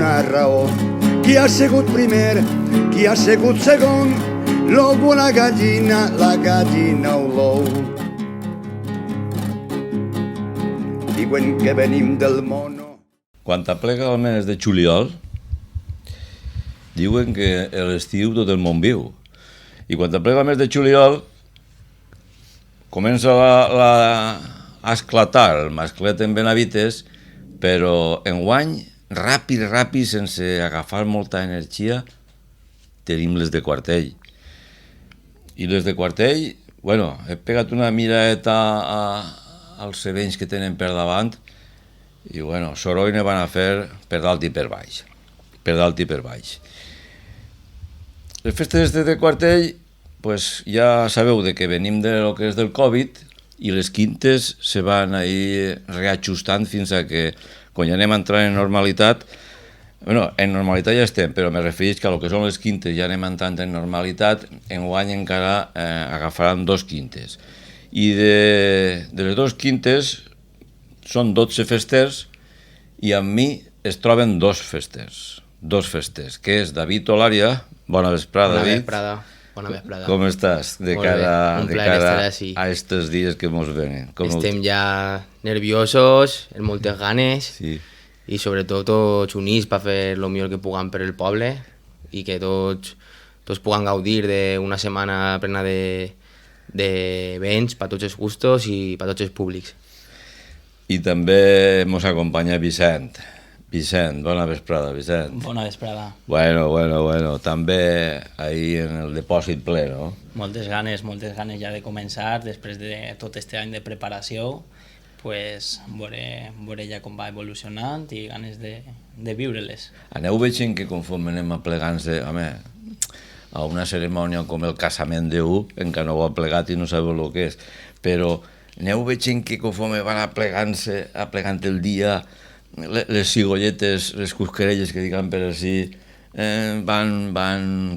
una raó. Qui ha sigut primer, qui ha sigut segon, l'ou o la gallina o l'ou. Diuen que venim del mono. Quan t'aplega el mes de juliol, diuen que a l'estiu tot el món viu. I quan t'aplega el mes de juliol, comença a esclatar el masclet en Benavites, però enguany, ràpid, sense agafar molta energia, tenim les de Quartell. I les de Quartell, bueno, he pegat una miradeta als events que tenen per davant i, bueno, soroll ne van a fer per dalt i per baix. Per dalt i per baix. Les festes de Quartell, pues ja sabeu de que venim de lo que és del Covid i les quintes se van ahir reajustant fins a que quan ja anem entrant en normalitat, bueno, en normalitat ja estem, però me refereix que a lo que són les quintes ja anem entrant en normalitat, enguany encara agafaran 2 quintes. I de les 2 quintes són 12 festers i amb mi es troben 2 festers, que és David Olària. Bona vesprada, David. Bona vesprada. Com estàs de cara a estos dies que mos venen? Estem ja nerviosos, amb moltes ganes, sí. I sobretot tots units per fer el millor que puguem per el poble i que tots puguem gaudir d'una setmana plena d'events per tots els gustos i per tots els públics. I també mos acompanya Vicent. Vicent, bona vesprada, Vicent. Bona vesprada. Bueno, també ahir en el depòsit ple, no? Moltes ganes ja de començar, després de tot este any de preparació, pues veure ja com va evolucionant i ganes de viure-les. Aneu veient que conforme anem aplegant-se, home, a una cerimònia com el casament d'u, encara no ho ha plegat i no sabeu el que és, però aneu veient que conforme van aplegant el dia, les cigolletes, les cusquerelles que diguem per així, van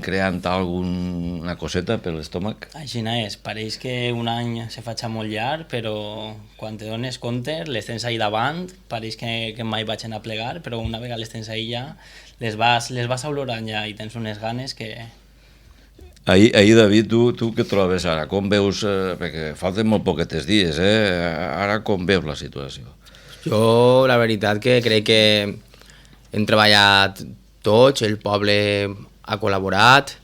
creant alguna coseta per l'estómac? Així és, pareix que un any se faig molt llarg, però quan te dones compte, les tens ahí davant, pareix que mai vaig anar a plegar, però una vegada les tens ahí ja, les vas olorant ja i tens unes ganes que... Ahir, David, tu què trobes ara? Com veus, perquè falten molt poquetes dies, ara com veus la situació? Jo, la veritat, que crec que hem treballat tots, el poble ha col·laborat,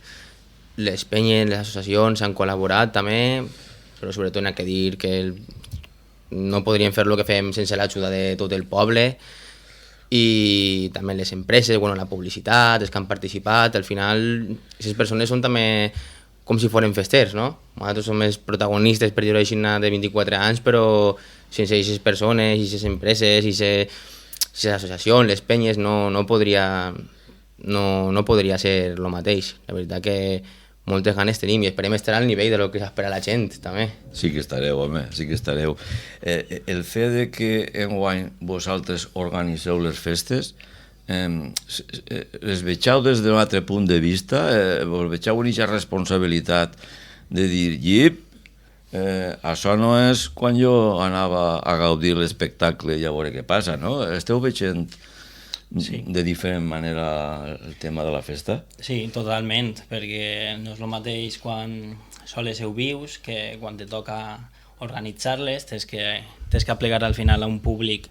les penyes, les associacions han col·laborat també, però sobretot n'hi ha que dir que no podríem fer el que fem sense l'ajuda de tot el poble i també les empreses, la publicitat, els que han participat, al final aquestes persones són també com si foren festers, no? Nosaltres som els protagonistes, per dir-ho així, de 24 anys, però sense aquestes persones, aquestes empreses, aquestes associacions, les penyes, no podria ser el mateix. La veritat que moltes ganes tenim i esperem estar al nivell del que s'espera la gent, també. Sí que estareu, home, sí que estareu. El fet de que enguany vosaltres organitzeu les festes, les veieu des d'un altre punt de vista? Vos veieu una responsabilitat de dir, llip, això no és quan jo anava a gaudir l'espectacle i a veure què passa, no? Esteu veient de diferent manera el tema de la festa? Sí, totalment, perquè no és el mateix quan sols ho vius que quan te toca organitzar-les, tens que aplegar al final a un públic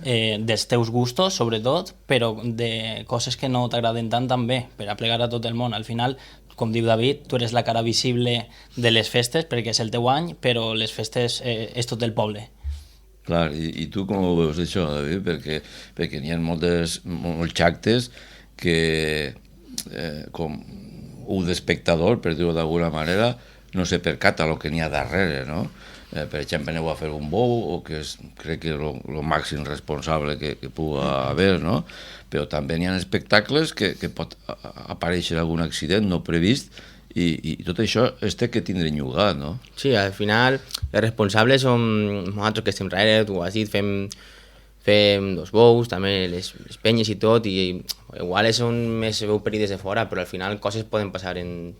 dels teus gustos, sobretot, però de coses que no t'agraden tant també, per aplegar a tot el món. Al final, com diu David, tu eres la cara visible de les festes perquè és el teu any, però les festes és tot el poble. Clar, i tu com ho veus això, David? Perquè n'hi ha molts actes que, com un d'espectador, per dir-ho d'alguna manera, no se percata el que n'hi ha darrere, no? Per exemple, aneu a fer un bou, o que és, crec que és el màxim responsable que pugui haver, no? Però també n'hi ha espectacles que pot aparèixer algun accident no previst i tot això es té que tindre enllugat, no? Sí, al final els responsables som nosaltres que estem darrere, tu ho has dit, fem 2 bous, també les penyes i tot, i igual són més veu per des de fora, però al final coses poden passar en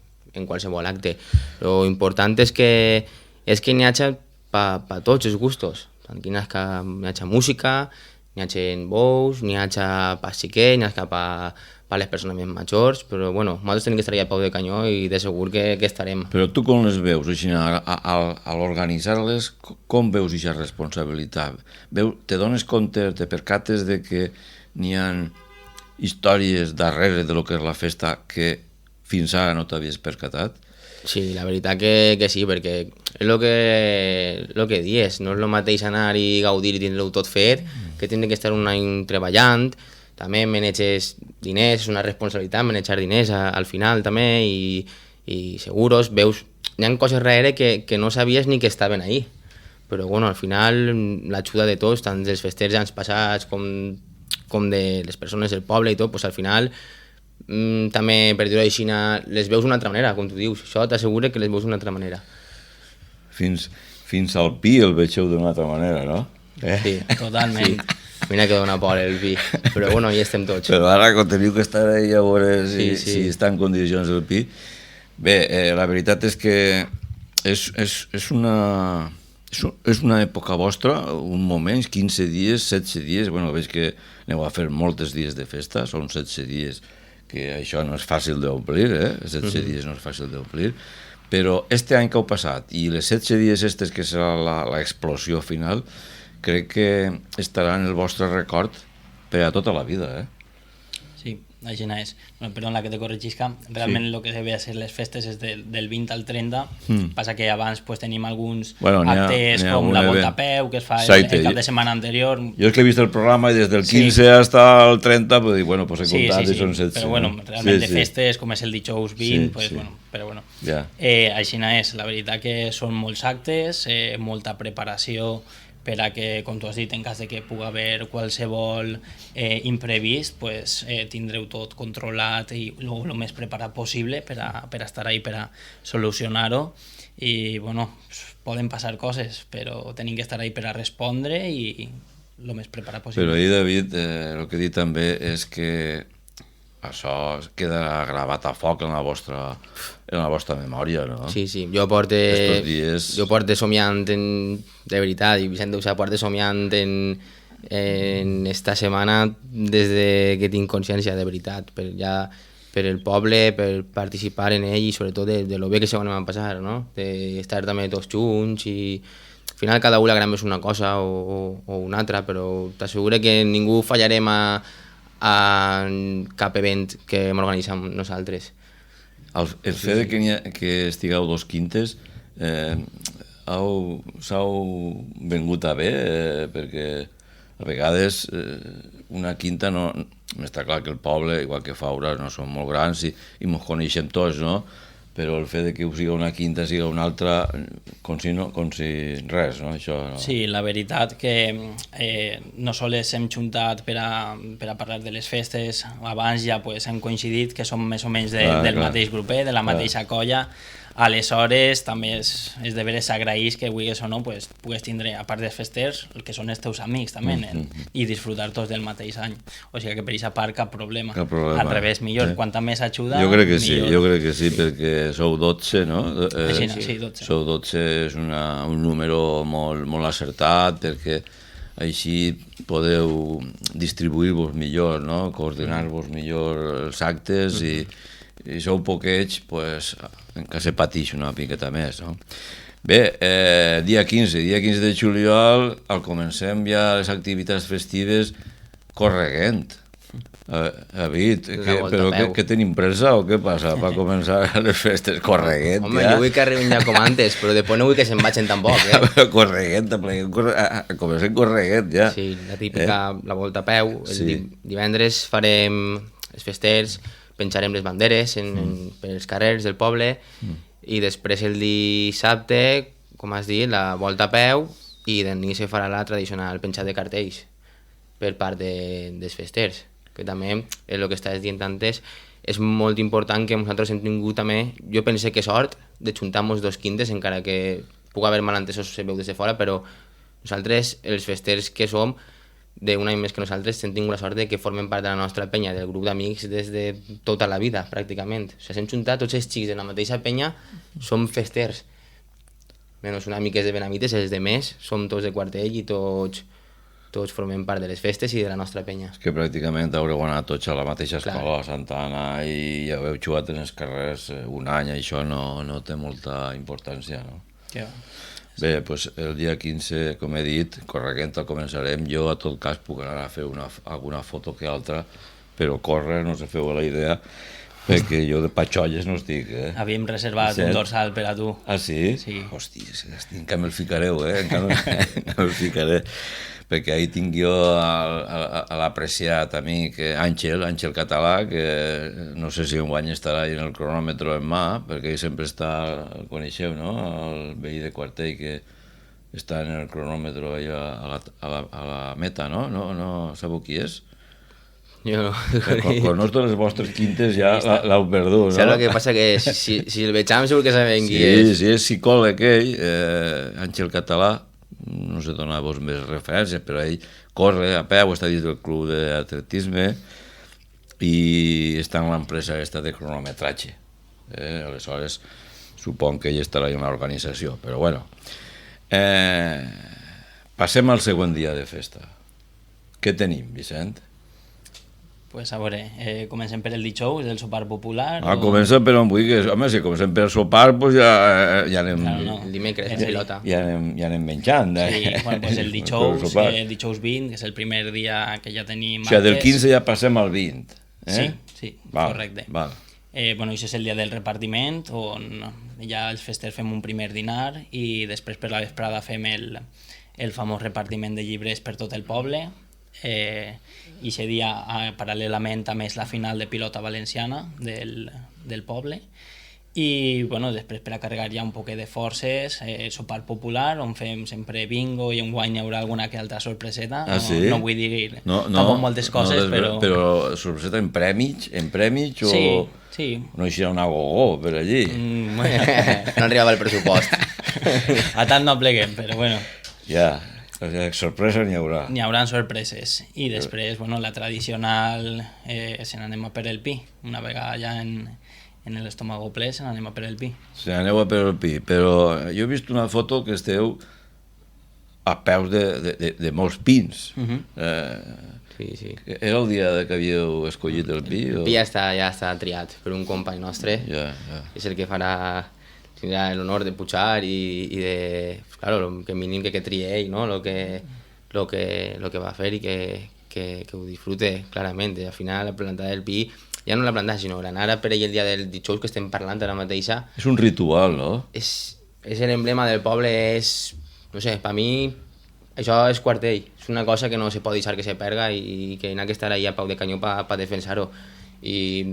qualsevol acte. Lo important és que n'hi hagi per tots els gustos, tant que n'hi hagi música, N'hi ha bous, n'hi ha pas xiquet, n'hi ha per les persones més majors, però bueno, nosaltres tenim que estar allà a peu de canyó i de segur que estarem. Però tu com les veus, així, a l'organitzar-les, com veus aquesta responsabilitat? Te dones compte, te percates de que n'hi ha històries darrere de lo que és la festa que fins ara no t'havies percatat? Sí, la veritat que sí, perquè és el que dius, no és el mateix anar i gaudir i tindre-ho tot fet, que tindre que estar un any treballant, també maneges diners, és una responsabilitat manejar diners al final també, i seguros, veus, hi ha coses darrere que no sabies ni que estaven ahí, però bueno, al final l'ajuda de tots, tant dels festers anys passats com de les persones del poble i tot, pues al final també, per dir-ho així, les veus d'una altra manera, com tu dius. Això t'assegura que les veus d'una altra manera. Fins al pi el vegeu d'una altra manera, no? Sí, Totalment. Sí. Mira que dona por el pi, però bueno, hi estem tots. Però ara, quan teniu que estar ahí a veure si Sí. està en condicions el pi... Bé, la veritat és que és una època vostra, un moment, 15 dies, 16 dies, bueno, veig que aneu a fer moltes dies de festa, són 16 dies, que això no és fàcil d'omplir, 16 dies no és fàcil d'omplir, però este any que heu passat i les 16 dies estes que serà l'explosió final, crec que estarà en el vostre record per a tota la vida, Sí, així és. Bueno, perdona que te corregisca. Realment el que se ve a ser les festes és del 20 al 30. Passa que abans pues, tenim alguns actes com la volta a peu, que es fa el cap de setmana anterior. Jo és que he vist el programa i des del 15 hasta el 30, pues, bueno, pues he comptat i són 16. Però bueno, realment de festes, com és el dijous 20, pues, bueno, però bueno. Ja. Així és, la veritat que són molts actes, molta preparació per a que, com tu has dit, en cas de que pugui haver qualsevol imprevist, pues, tindreu tot controlat i el més preparat possible per a estar ahí, per a solucionar-ho. I, bueno, poden passar coses, però tenim que estar ahí per a respondre i el més preparat possible. Però ahir, David, el que he dit també és que això queda gravat a foc en la vostra memòria, no? Sí, jo porto somiant de veritat, i Vicent ho porta somiant en esta setmana des de que tinc consciència, de veritat, per el poble, per participar en ell i sobretot de lo bé que se van passar, no? D'estar també tots junts i al final cada un la gran és una cosa o una altra, però t'asseguro que ningú fallarem a cap event que hem organitzat nosaltres. El fet que estigueu dos quintes s'heu vengut a bé, perquè a vegades una quinta no... Està clar que el poble, igual que Faura, no són molt grans i ens coneixem tots, no? Però el fet que siga una quinta, siga una altra, com si res, no? Això, no? Sí, la veritat que no sols hem juntat per a parlar de les festes, abans ja pues, hem coincidit que som més o menys del mateix grupet, de la mateixa colla. Aleshores, també és de veres s'agraeix que vulguis o no pues, pugues tindre, a part dels festers, el que són els teus amics també, i disfrutar tots del mateix any. O sigui que per aquesta part cap problema. Al revés, millor, quanta més ajuda, jo crec que sí, millor. Jo crec que sí, perquè sou 12, no? Sí, 12. Sou 12, és un número molt acertat, perquè així podeu distribuir-vos millor, no? Coordinar-vos millor els actes i sou poquets, pues, encara se patix una miqueta més, no? Bé, dia 15 de juliol, al comencem ja les activitats festives correguent. David, però què tenim pressa o què passa per començar les festes correguent? Home, jo vull que arribin ja com antes, però després no vull que se'n vagin tampoc, Correguent, comencem correguent ja. Sí, la típica, la volta a peu, divendres farem els festers, penjarem les banderes pels carrers del poble i després el dissabte, com has dit, la volta a peu i de nit se farà la tradicional penjat de cartells per part dels festers, que també és el que estàs dient antes, és molt important que nosaltres hem tingut també, jo pense que sort de juntar-nos dos quintes, encara que pugui haver malentesos se veu des de fora, però nosaltres, els festers que som, d'un any més que nosaltres, hem tingut la sort de que formen part de la nostra penya, del grup d'amics des de tota la vida, pràcticament. O sigui, s'han juntat tots els xics de la mateixa penya, som festers. Menys una mica de Benavites, els de més, som tots de quartell i tots tots formem part de les festes i de la nostra penya. És que pràcticament haureu anat tots a la mateixa Clar. escola, a Santa Anna, i ja heu jugat en els carrers un any, això no té molta importància, no? Que va. Bé, doncs el dia 15, com he dit, corregent començarem. Jo, a tot cas, puc anar a fer alguna foto que altra, però córrer, no us feu la idea, perquè jo de patxolles no estic, Havíem reservat un dorsal per a tu. Ah, sí? Sí. Hòstia, encara me'l ficareu, encara me'l ficaré. Perquè ahir tinc jo l'apreciat amic Àngel Català, que no sé si enguany estarà en el cronòmetre en mà, perquè ell sempre està, el coneixeu, no?, el veí de Quartell, que està en el cronòmetre allà a la meta, no? No sabeu qui és? Jo no. Conozco les vostres quintes ja l'heu perdut, no? Saps el que passa? Que si el veig segur que sabem qui Sí, és. sí, és psicòleg ell, Àngel Català, no sé donar-vos més referències, però ell corre a peu, està dins del club d'atletisme i està en l'empresa aquesta de cronometratge. Aleshores, supon que ell estarà en l'organització, però bueno. Passem al següent dia de festa. Què tenim, Vicent? Pues a veure, comencem per el dijous, el sopar popular. Comencem per on vulguis. Home, si comencem per sopar, doncs ja anem... Claro, no. El dimecres, en pilota. Ja anem menjant. Sí, bueno, pues el dijous 20, que és el primer dia que ja tenim... O sigui, del 15 ja passem al 20. Sí, correcte. Val. Bueno, això és el dia del repartiment, on ja els festers fem un primer dinar i després per la vesprada fem el famós repartiment de llibres per tot el poble. I aquest dia paral·lelament també és la final de pilota valenciana del poble i bueno, després per a carregar ja un poquet de forces, sopar popular on fem sempre bingo i enguany hi haurà alguna que altra sorpreseta. Sí? No vull dir tampoc moltes coses, però sorpreseta en prèmits o... Sí. No hi serà una gogó per allí? No arribava el pressupost. A tant no pleguem, però bueno. Ja, sorpresa n'hi haurà. N'hi haurà sorpreses. I després, bueno, la tradicional, se n'anem a per el pi. Una vegada ja en l'estómago ple, se n'anem a per el pi. Se n'aneu a per el pi, però jo he vist una foto que esteu a peus de molts pins. Sí. Era el dia que havíeu escollit el pi? El pi ja està triat per un company nostre. Ja. És el que tindrà l'honor de pujar i de... Claro, que mínim que trie ell, no? Lo que va fer i que ho disfrute clarament. Al final, la plantada del pi, ja no la plantada, sinó l'anar per ell el dia del dijous que estem parlant ara mateixa... És un ritual, no? És l'emblema del poble, no sé, per mi això és Quartell, és una cosa que no se pot deixar que se perga i que n'ha que estar ahí a pau de canyó per defensar-ho. I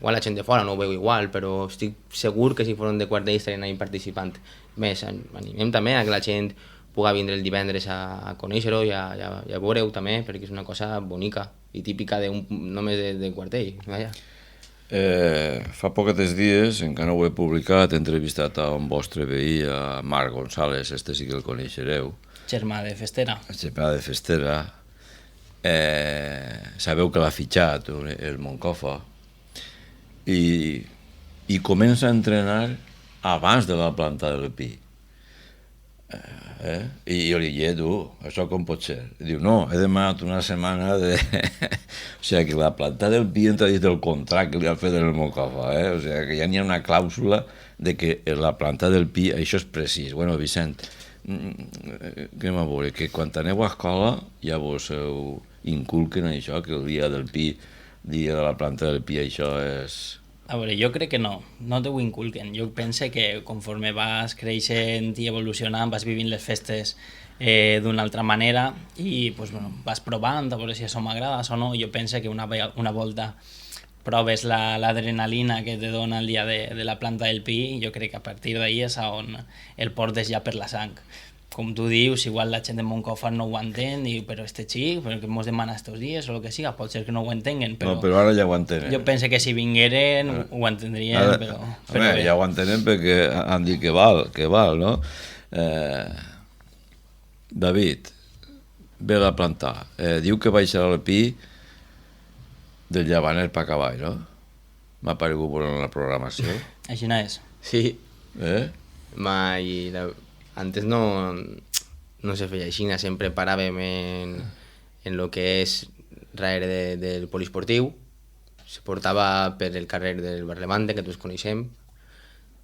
igual la gent de fora no ho veu igual, però estic segur que si foren de Quartell estarien ahí participant. Més, animem també a que la gent pugui vindre el divendres a conèixer-ho i a veure-ho també, perquè és una cosa bonica i típica només de Quartell. Vaja. Fa poquets dies, encara no ho he publicat, he entrevistat a un vostre veí, a Marc González, este sí que el coneixereu. Germà de Festera. Germà de Festera. Sabeu que l'ha fitxat el Moncofa i comença a entrenar abans de la planta del pi. I jo li dic, això com pot ser? Diu, no, he demanat una setmana de... O sigui, que la planta del pi entra dins del contracte que li ha fet el Moncofa, O sigui, que ja n'hi ha una clàusula de que la planta del pi, això és precís. Bueno, Vicent, què m'ha veure? Que quan aneu a escola ja vos inculquen això, que el dia del pi, dia de la planta del pi, això és... A veure, jo crec que no t'ho inculquen. Jo penso que conforme vas creixent i evolucionant, vas vivint les festes d'una altra manera i pues, bueno, vas provant a veure si això m'agrada o no. Jo penso que una volta proves l'adrenalina que te dona el dia de la planta del pi, jo crec que a partir d'ahir és on el portes ja per la sang. Com tu dius, igual la gent de Moncofa no ho entén, diu, però este xic, però que mos demana estos dies o el que siga, pot ser que no ho entenguen, però... No, però ara ja ho entenen. Jo penso que si vingueren ho entendrien, ara, però bé, ja ho entenen perquè han dit que val, no? David, ve la plantar. Diu que baixarà el pi del Llavaner per cavall, no? M'ha paregut bona la programació. Així no és. Sí. Antes no se feia així, sempre paràvem en lo que és darrere del polisportiu, se portava per el carrer del Bar Levante, que tots coneixem.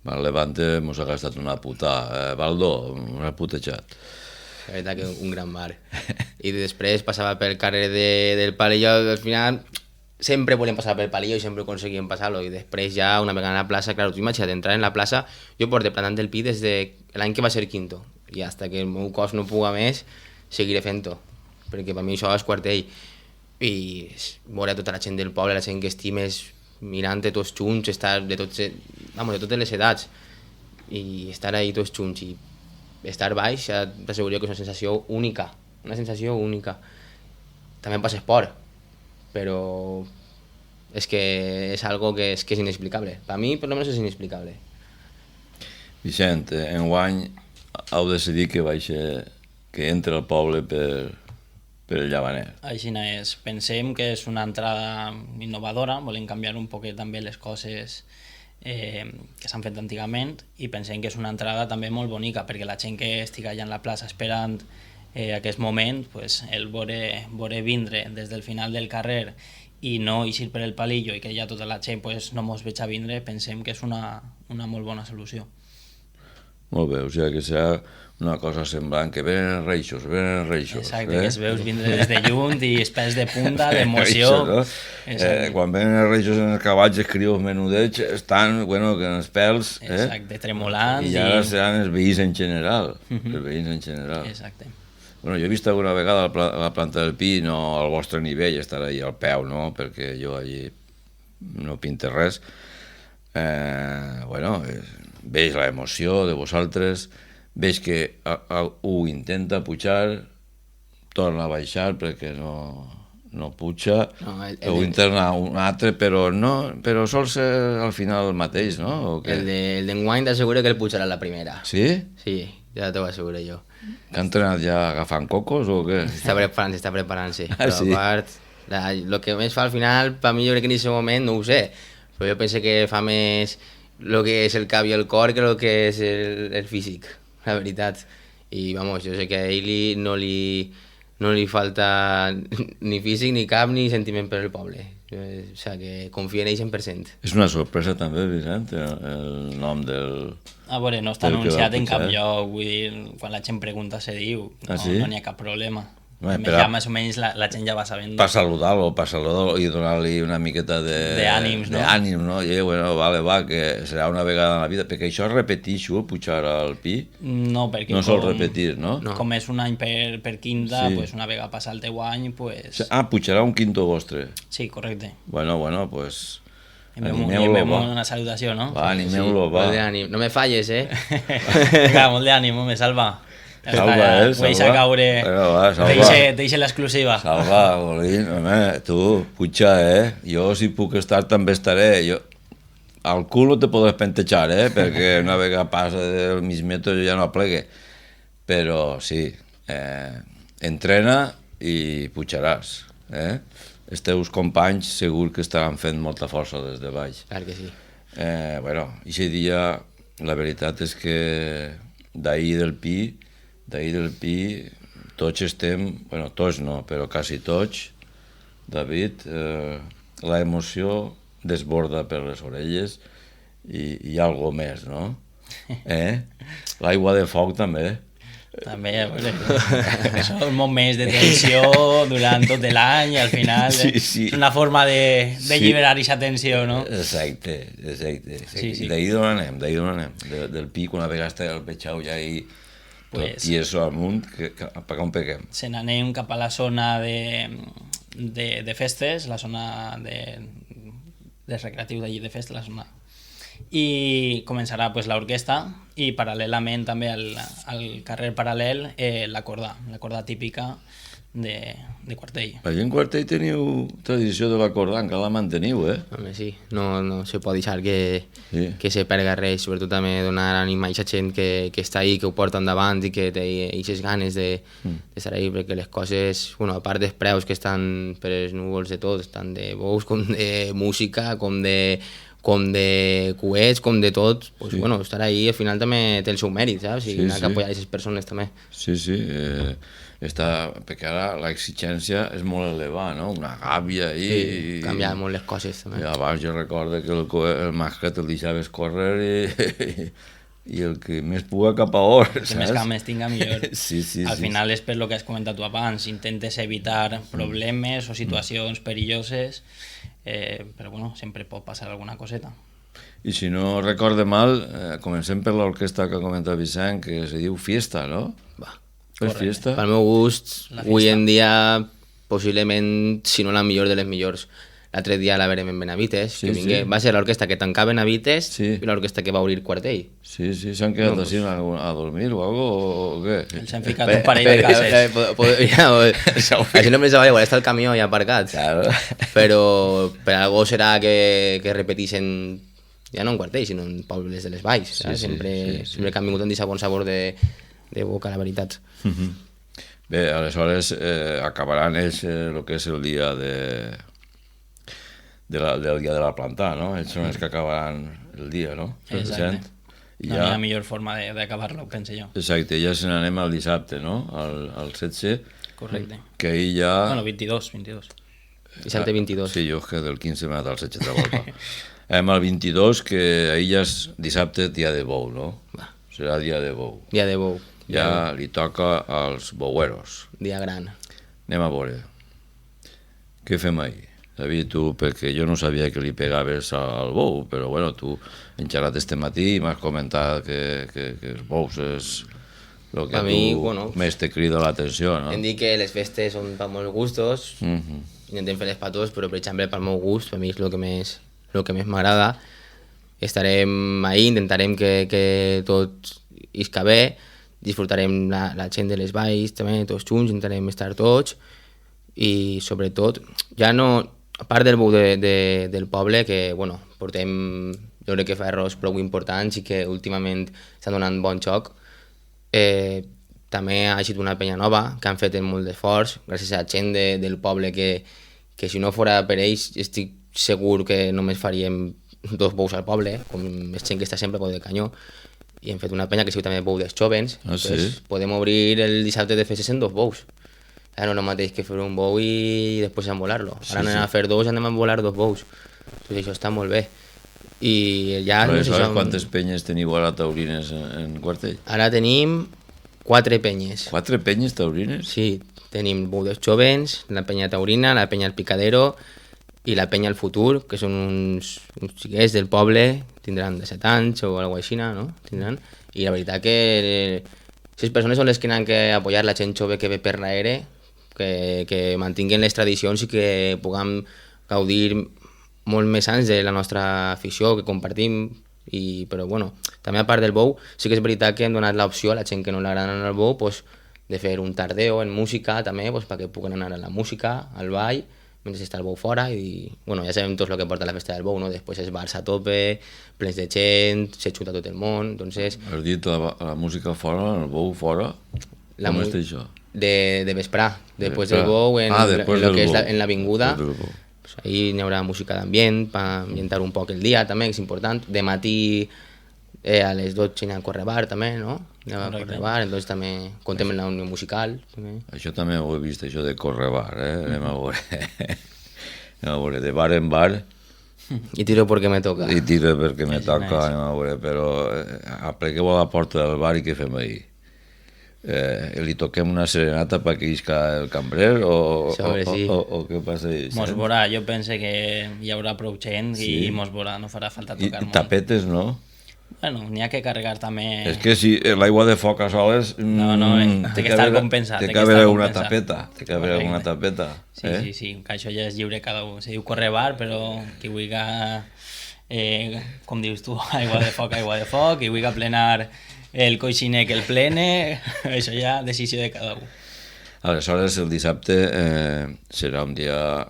El Levante mos ha gastat una puta, Baldó, una putejat. La veritat que un gran bar. I després passava pel carrer del Palillo, al final sempre volíem passar pel Palillo i sempre aconseguíem passar-lo, i després ja una vegada a la plaça, clar, tu imagina't entrar en la plaça, jo porto plantant el pi des de l'any que va ser quinto, i hasta que el meu cos no puga més, seguiré fent-ho, perquè per mi això és quartell. I veure tota la gent del poble, la gent que estimes, mirant-te tots junts, estar de totes les edats, i estar ahí tots junts, i estar baix, t'asseguro que és una sensació única, També passa esport, però és que és algo que és inexplicable. Per mi, per almenys, és inexplicable. Vicent, enguany heu decidit que entre al poble per el Llavaner. Així és. Pensem que és una entrada innovadora, volem canviar un poquet també les coses que s'han fet antigament, i pensem que és una entrada també molt bonica, perquè la gent que estigui allà en la plaça esperant aquest moment, pues, el veure vindre des del final del carrer i no eixir per el Palillo, i que ja tota la gent pues, no mos veig a vindre, pensem que és una molt bona solució. Molt bé, o sigui que serà una cosa semblant, que venen reixos. Exacte, que es veus vindre des de lluny i els pèls de punta, l'emoció. No? Quan venen els reixos en els cavalls, els crios menudets, estan, bueno, que en els pèls... Exacte, tremolants. I ara seran els veïns en general. Els veïns en general. Exacte. Bueno, jo he vist alguna vegada la planta del pi, no al vostre nivell, estar allà al peu, no? Perquè jo allí no pinte res. Bueno, veig l'emoció de vosaltres, veig que ho intenta pujar, torna a baixar perquè no puja, ho interna un altre, però sol ser al final el mateix, no? El d'enguany t'asseguro que el pujarà la primera. Sí? Sí, ja t'ho asseguro jo. Que ha entrenat ja agafant cocos o què? Està preparant-se. Ah, sí? Però a part, el que més fa al final, per mi jo crec que en aquest moment no ho sé, però jo penso que fa més el que és el cap i el cor que el que és el físic, la veritat. I vamos, jo sé que a ell no li falta ni físic, ni cap, ni sentiment per el poble. O sigui, que confia en ell 100%. És una sorpresa també, Vicent, el nom del... A veure, no està anunciat en cap pujar. lloc, vull dir, quan la gent pregunta se diu, sí? no n'hi ha cap problema. Però ja més o menys la gent ja va sabent. Per saludar-lo i donar-li una miqueta d'ànims, no? D'ànims, no? I bueno, vale, va, que serà una vegada en la vida, perquè això es repetixo, pujar al pi? No, perquè no sol repetir, no? Com és un any per quinta, Sí. pues una vegada passa el teu any, pues... Pujarà un quinto vostre. Sí, correcte. Bueno, pues... Animeu-lo, una salutació, no? Va, animeu-lo, va. Molt d'ànim. No me falles, Vinga, molt d'ànim, home, Salva. Salva, Ho deixa caure, deixa l'exclusiva. Salva, Bolín, home, tu, puja, jo si puc estar també estaré. Al cul no te podràs pentejar, perquè una vegada passa del mig metre ja no aplegue. Però sí, entrena i pujaràs, Els teus companys segur que estaran fent molta força des de baix. Clar que sí. Bueno, aquest dia, la veritat és que d'ahir del Pi, tots estem, bueno, tots no, però quasi tots, David, la emoció desborda per les orelles i hi ha alguna més, no? L'aigua de foc també. També, són moments de tensió durant tot l'any i al final és una forma d'alliberar aquesta tensió, no? Exacte. I d'ahir d'on anem? Del Pi, una vegada està el Peixau ja i tot tieso amunt, per on peguem? Se n'anem cap a la zona de festes, la zona de recreatiu d'allí de festes, la zona. I començarà pues, l'orquestra i paral·lelament també al carrer paral·lel la corda típica de Quartell. Allà en Quartell teniu tradició de l'acordar, encara la manteniu, Home, sí, no se pot deixar que se perga res, sobretot també donar ànim a aquesta gent que està ahí, que ho porta endavant i que té aquestes ganes d'estar ahí, perquè les coses, bueno, a part dels preus que estan per els núvols de tot, tant de bous com de música, com de coets, com de tot, pues, bueno, estar ahí al final també té el seu mèrit, saps? I anar cap a aquestes persones també. Sí, perquè ara l'exigència l'exigència és molt elevada, no? Una gàbia i... Sí, canviar molt les coses també. I abans jo recordo que el masclet el deixaves córrer i el que més puga cap a or, saps? Que més cames tinga millor. Sí. Al final és per lo que has comentat tu abans, intentes evitar problemes o situacions perilloses, però bueno, sempre pot passar alguna coseta. I si no recorde mal, comencem per l'orquestra que ha comentat Vicent, que se diu Fiesta, no? Va. És Fiesta? Pel meu gust, La avui fiesta. en dia, possiblement, si no la millor de les millors. L'altre dia la verem en Benavites, Sí, que vingué. sí. Va ser l'orquestra que tancava Benavites Sí. i l'orquestra que va obrir Quartell. Sí, s'han quedat així a dormir o algo, o què? Els han ficat un parell de cases. Així no pensava, igual està el camió ja aparcat. Claro. Però per algo serà que repetixen, ja no en Quartell, sinó en pobles de les valls. Sí, Saps? sí, Sempre que han vingut amb aquest bon sabor de boca, la veritat. Bé, aleshores acabaran ells el que és el dia del dia de la planta, no? Ells són els que acabaran el dia, no? Exacte. I No ja, hi ha millor forma d'acabar-lo, penso jo. exacte, ja se n'anem al dissabte, no? Al 16, Correcte. que ahir ja... Bueno, 22. Dissabte 22. Sí, jo és que del 15 m'he anat al 16 de volta. Anem al 22, que ahir ja és dissabte, dia de bou, no? Va. Serà dia de bou. Dia de bou. Ja li toca als boueros. Dia gran. Anem a veure. Què fem ahir? David, tu, perquè jo no sabia que li pegaves al bou, però bueno, tu hem xerrat este matí i m'has comentat que els bous és el que A a mi, tu bueno, més te crida l'atenció, no? Hem dit que les festes són per molts gustos, Mhm. intentem fer-les per tots, però per exemple pel meu gust, per mi és el que més m'agrada. Estarem ahí, intentarem que tot isca bé, disfrutarem la gent de les valls també, tots junts, intentarem estar tots i sobretot, ja no, a part del bou del poble, que bueno, portem, jo crec que fa errors prou importants i que últimament estan donant bon xoc, també ha eixit una penya nova que han fet molt d'esforç, gràcies a la gent del poble que si no fora per ells estic segur que només faríem 2 bous al poble, com és gent que està sempre a peu de canyó, i hem fet una penya que sigui també bou dels jovens, Ah, sí? entonces podem obrir el dissabte de festes en 2 bous. Ja no és el mateix que fer un bou i després envolar-lo. Ara anem a fer 2 i anem a envolar 2 bous. Entonces això està molt bé. I ja no sé si Aleshores, som... quantes penyes teniu ara taurines en Quartell? Ara tenim 4 penyes. 4 penyes taurines? Sí, tenim bou dels jovens, la penya taurina, la penya al picadero i la penya al futur, que són uns xiquets del poble, tindran 17 anys o alguna cosa així, no? Tindran. I la veritat que les persones són les que han que apoyar la gent jove que ve per l'aire, que mantinguen les tradicions i que puguem gaudir molt més anys de la nostra afició, que compartim, però bueno, també a part del bou, sí que és veritat que hem donat l'opció a la gent que no l'agrada anar al bou pues, de fer un tardeo en música també, pues, perquè puguen anar a la música, al ball, mentre està el bou fora i bueno, ja sabem tot el que porta la festa del bou, no? Després els bars a tope, plens de gent, se xuta tot el món, entonces... Has dit la música fora, el bou fora? Com és això? De vesprà, després vesprà. del bou, en, Després en lo del que és bou. en l'avinguda, Després del bou. pues ahí n'hi haurà música d'ambient, per ambientar un poc el dia també, que és important. De matí a les 12 n'hi ha correbar també, no? Anem a Correcte. correbar, entonces també contem en la unió musical. També. Això també ho he vist, això de correbar, Anem a veure. Anem a veure, de bar en bar, I tiro perquè me toca. i tira perquè me És toca, nice. anem a veure, però apregueu a la porta del bar i què fem ahir? Li toquem una serenata perquè isca el cambrer o Sí. o què passa ahí? Mos veurà, jo pense que hi haurà prou gent Sí. i mos veurà, no farà falta I tocar molt. tapetes, no? Bueno, n'hi ha que carregar també... És que si l'aigua de foc a soles... No, té que estar compensat, Té té que que haver estar alguna compensat. tapeta. Té que haver Correcte. alguna tapeta. Sí, que això ja és lliure cada un. Se diu correbar, però qui vulgui, com dius tu, aigua de foc, qui vulgui plenar el coixiner que el plene, això ja decisió de cada un. Aleshores, el dissabte serà un dia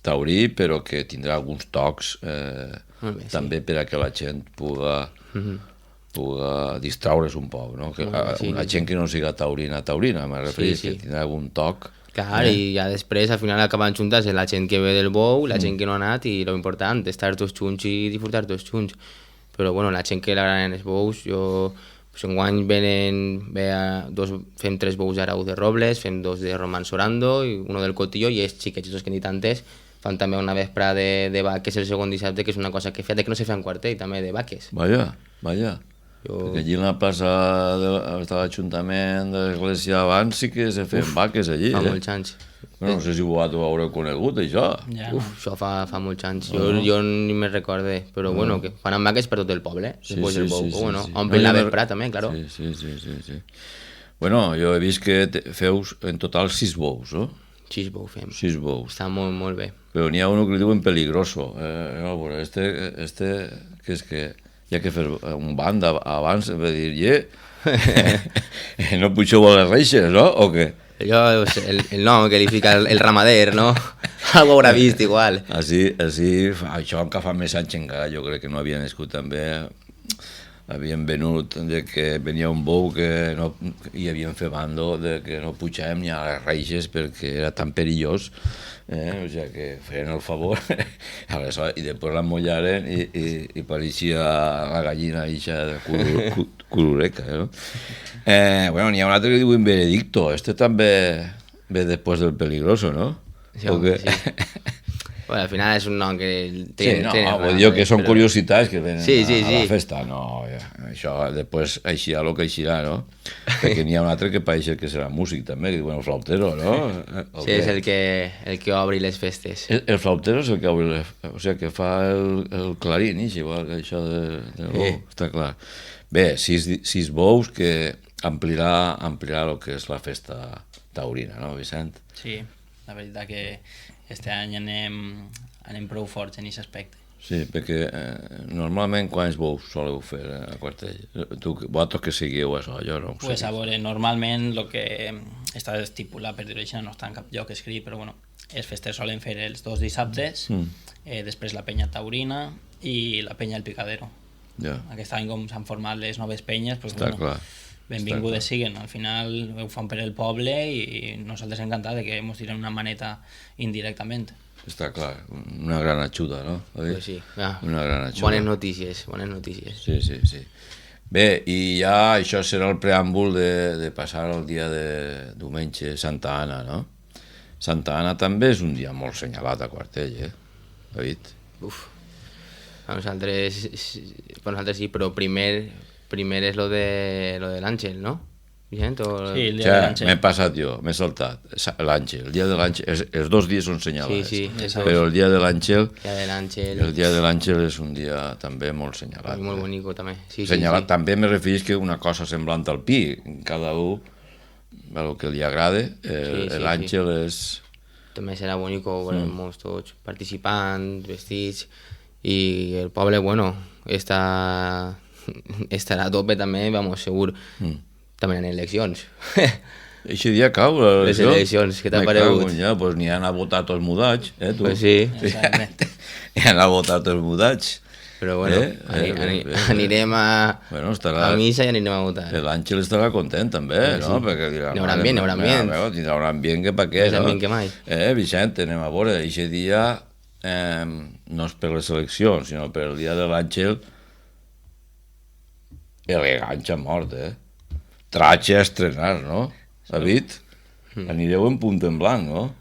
taurí, però que tindrà alguns tocs Molt bé, sí. també per a que la gent puga distraure's un poc, no? Que, Molt bé, sí, una sí. gent que no siga taurina, me referís, Sí, sí. que tindrà algun toc. Clar, i ja després al final acaben juntats la gent que ve del bou, la gent que no ha anat i lo important, estar tots junts i disfrutar tots junts. Però bueno, la gent que l'agraden els bous, jo Pues enguany fem 3 bous d'Arau de Robles, fem 2 de Román Sorando i uno del Cotillo, i els xiquets que he dit antes fan també una vesprada de vaques el segon dissabte, que és una cosa que feia que no se fa en Quartell, també, de vaques. Vaya. Perquè allí en la plaça de l'Ajuntament de l'Església abans sí que se feien vaques allí, Fa molts anys. Bueno, no sé si ho haureu conegut, això. Ja, Això fa molts anys. Jo ni me recorde, però bueno, que fan vaques per tot el poble. Després del bou. Bueno, omplen la vesprada també, claro. Sí. Bueno, jo he vist que feus en total 6 bous, no? 6 bous fem. 6 bous. Està molt, molt bé. Però n'hi ha uno que li diuen peligroso. No, bueno, este que és que hi ha que fer un band abans de dir, no pugeu a les reixes, no? O què? Allò és el nom que li fica el ramader, no? Algo haurà vist igual. Així, això encara fa més anys encara, jo crec que no havia nascut també. Havien venut de que venia un bou que no, i havien fet bando de que no pujàvem ni a les reixes perquè era tan perillós, o sigui que feien el favor. Aleshores, i després l'emmollaren i pareixia la gallina eixa de curureca, no? Bueno, n'hi ha un altre que diuen Benedicto, este també ve després del peligroso, no? Sí, home, sí. Bueno, al final és un nom que... Vull dir que són curiositats que venen a la festa, no, això després eixirà el que eixirà, no? Perquè n'hi ha un altre que pareix que serà músic també, que diuen el flautero, no? Sí, és el que obri les festes. El flautero és el que obri, o sigui, que fa el clarín, igual que això de bou, està clar. Bé, 6 bous que ampliarà el que és la festa taurina, no, Vicent? sí, la veritat que este any anem prou forts en aquest aspecte. Sí, perquè normalment quants bous soleu fer a Quartell? Vosaltres que seguiu això, jo no ho sé. Pues a veure, normalment el que està estipulat per dir-ho així no està en cap lloc escrit, però bueno, els festers solen fer els 2 dissabtes, després la penya taurina i la penya el picadero. Ja. Aquest any com s'han format les noves penyes, pues, Està clar. benvingudes siguen. Al final ho fan per el poble i nosaltres encantats de que ens tiren una maneta indirectament. Està clar, una gran ajuda, no? Pues sí, una gran ajuda. bones notícies. Sí. Bé, i ja això serà el preàmbul de passar el dia de diumenge, Santa Anna, no? Santa Anna també és un dia molt senyalat a Quartell, David? Uf, per nosaltres sí, però primer és lo de l'Àngel, no? Vicent? Sí, el dia de l'Àngel. M'he passat jo, m'he saltat. L'Àngel, el dia de l'Àngel, els 2 dies són senyalats. Sí, però el dia de l'Àngel... El dia de l'Àngel és un dia també molt senyalat. Molt bonico també. Sí, senyalat també me referís que una cosa semblant al pi, cada un el que li agrada, l'Àngel és... També serà bonico, molts tots participants, vestits, i el poble, bueno, estarà a tope també, vamos, segur, també en eleccions. Eixe dia cau les eleccions, què t'ha paregut? Ja, doncs n'hi han a votar tots mudats, tu? Pues sí. N'hi han a votar tots mudats. Però bueno, anirem a missa i anirem a votar. L'Àngel estarà content també, no? Perquè dirà... N'hi haurà ambient. Tindrà un ambient que pa què, no? Més ambient que mai. Vicent, anem a veure, eixe dia no és per les eleccions, sinó per el dia de l'Àngel, elegància mort, Tratge a estrenar, no? David? Anireu en punt en blanc, no?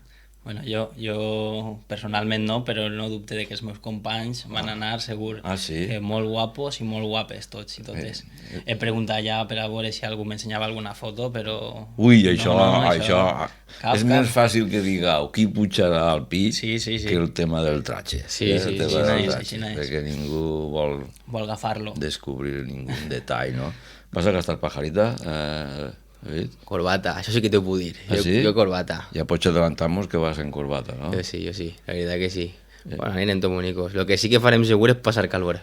Bueno, jo personalment no, però no dubte de que els meus companys van anar segur. Ah, sí? Molt guapos i molt guapes tots i totes. He preguntat ja per a veure si algú m'ensenyava alguna foto, però... Ui, això és més fàcil que digueu qui pujarà al pi que el tema del tratge. Sí, així és. Perquè ningú vol agafar-lo. Descobrir ningú detall, no? Vas a gastar pajarita, David? Corbata, això sí que t'ho puc dir. Sí? Jo corbata. Ja pots adelantar-nos que vas en corbata, no? Jo sí, la veritat que sí. Bueno, anirem tot bonicos. Lo que sí que farem segur és passar calor.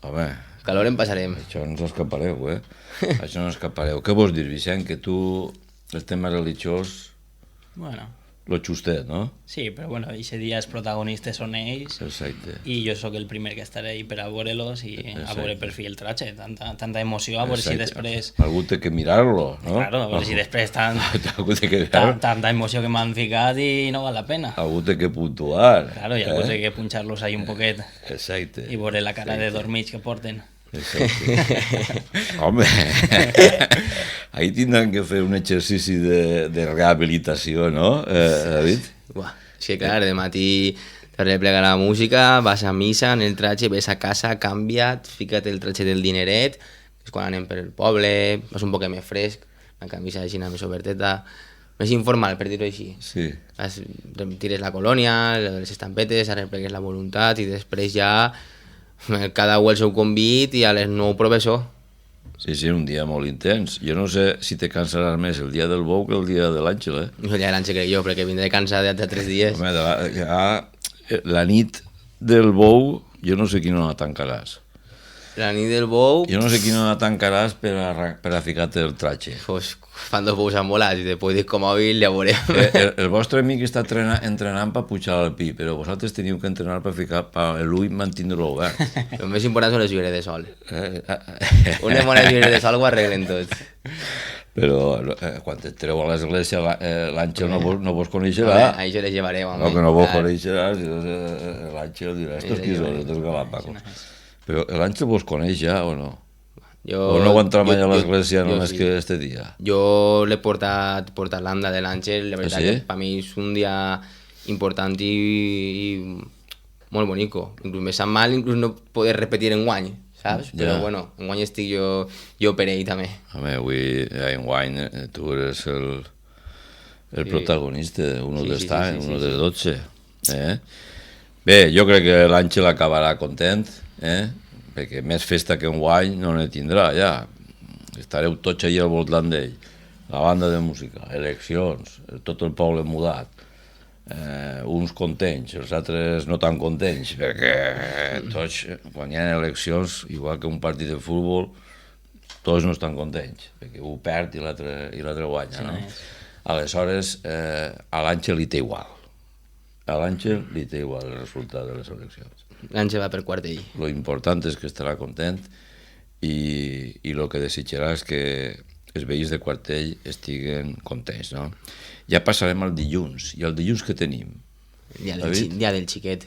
Home... Calor en passarem. Això no us escapareu, Això no us escapareu. Què vols dir, Vicent? Que tu, el tema religiós... Bueno... Lo justet, no? Sí, però bueno, aquest dia els protagonistes són ells. Exacte. I jo sóc el primer que estaré ahí per a veure-los i a veure per fi el tratge. Tanta emoció, a veure si després... Algú té que mirar-lo, no? Claro, a veure si després tanta emoció que m'han ficat i no val la pena. Algú té que puntuar. Claro, i algú té que punxar-los ahí un poquet. Exacte. I veure la cara de dormits que porten. Home, ahí tindran que fer un exercici de rehabilitació, no, David? Buah, és que clar, de matí te replega la música, vas a missa, en el tratge, ves a casa, canvia't, fica't el tratge del dineret, és quan anem per el poble, vas un poc més fresc, una camisa així més oberteta, més informal, per dir-ho així. Sí. Vas, tires la colònia, les estampetes, arreplegues la voluntat i després ja cada un el seu convit i a les 9 professor. Sí, sí, un dia molt intens. Jo no sé si te cansaràs més el dia del bou que el dia de l'Àngel, eh? No ja l'Àngel crec jo, perquè vindré cansat de 3 dies. Home, la nit del bou, jo no sé quina hora tancaràs. La nit del bou, Jo no sé quina hora tancaràs per a ficar-te el tratge. pues, fan 2 bous envolats i després disco mòbil ja veurem. El vostre amic està entrenant per pujar al pi, però vosaltres teniu que entrenar per ficar l'ull mantindre-lo obert. El més important són les ulleres de sol. Unes bones ulleres de sol ho arreglen tot. Però quan et treu a l'església l'Àngel no vos Home, coneixerà. això les llevarem, home. No, que no vos Clar. coneixeràs, l'Àngel dirà, estos qui són, estos galápagos. Però l'Àngel vos coneix ja o no? O no va entrar mai a l'església només que este dia? Jo l'he portat l'anda de l'Àngel, la veritat sí? que per mi és un dia important i molt bonico. Inclús me sap mal inclús no poder repetir enguany, saps? Ja. Però bueno, enguany estic jo per ell també. Home, avui enguany tu eres el protagonista, uno de estar, uno de 12. Bé, jo crec que l'Àngel acabarà content, perquè més festa que enguany no ne tindrà ja. Estareu tots allà al voltant d'ell. La banda de música, eleccions, tot el poble mudat. Uns contents, els altres no tan contents, perquè tots, quan hi ha eleccions, igual que un partit de futbol, tots no estan contents, perquè un perd i l'altre guanya, no? Aleshores, a l'Àngel li té igual. A l'Àngel li té igual el resultat de les eleccions. L'Àngel va per quartell. Lo important és que estarà content i el que desitjarà és que els veïns de Quartell estiguen contents, no? Ja passarem al dilluns. I el dilluns que tenim? Dia David? del xiquet.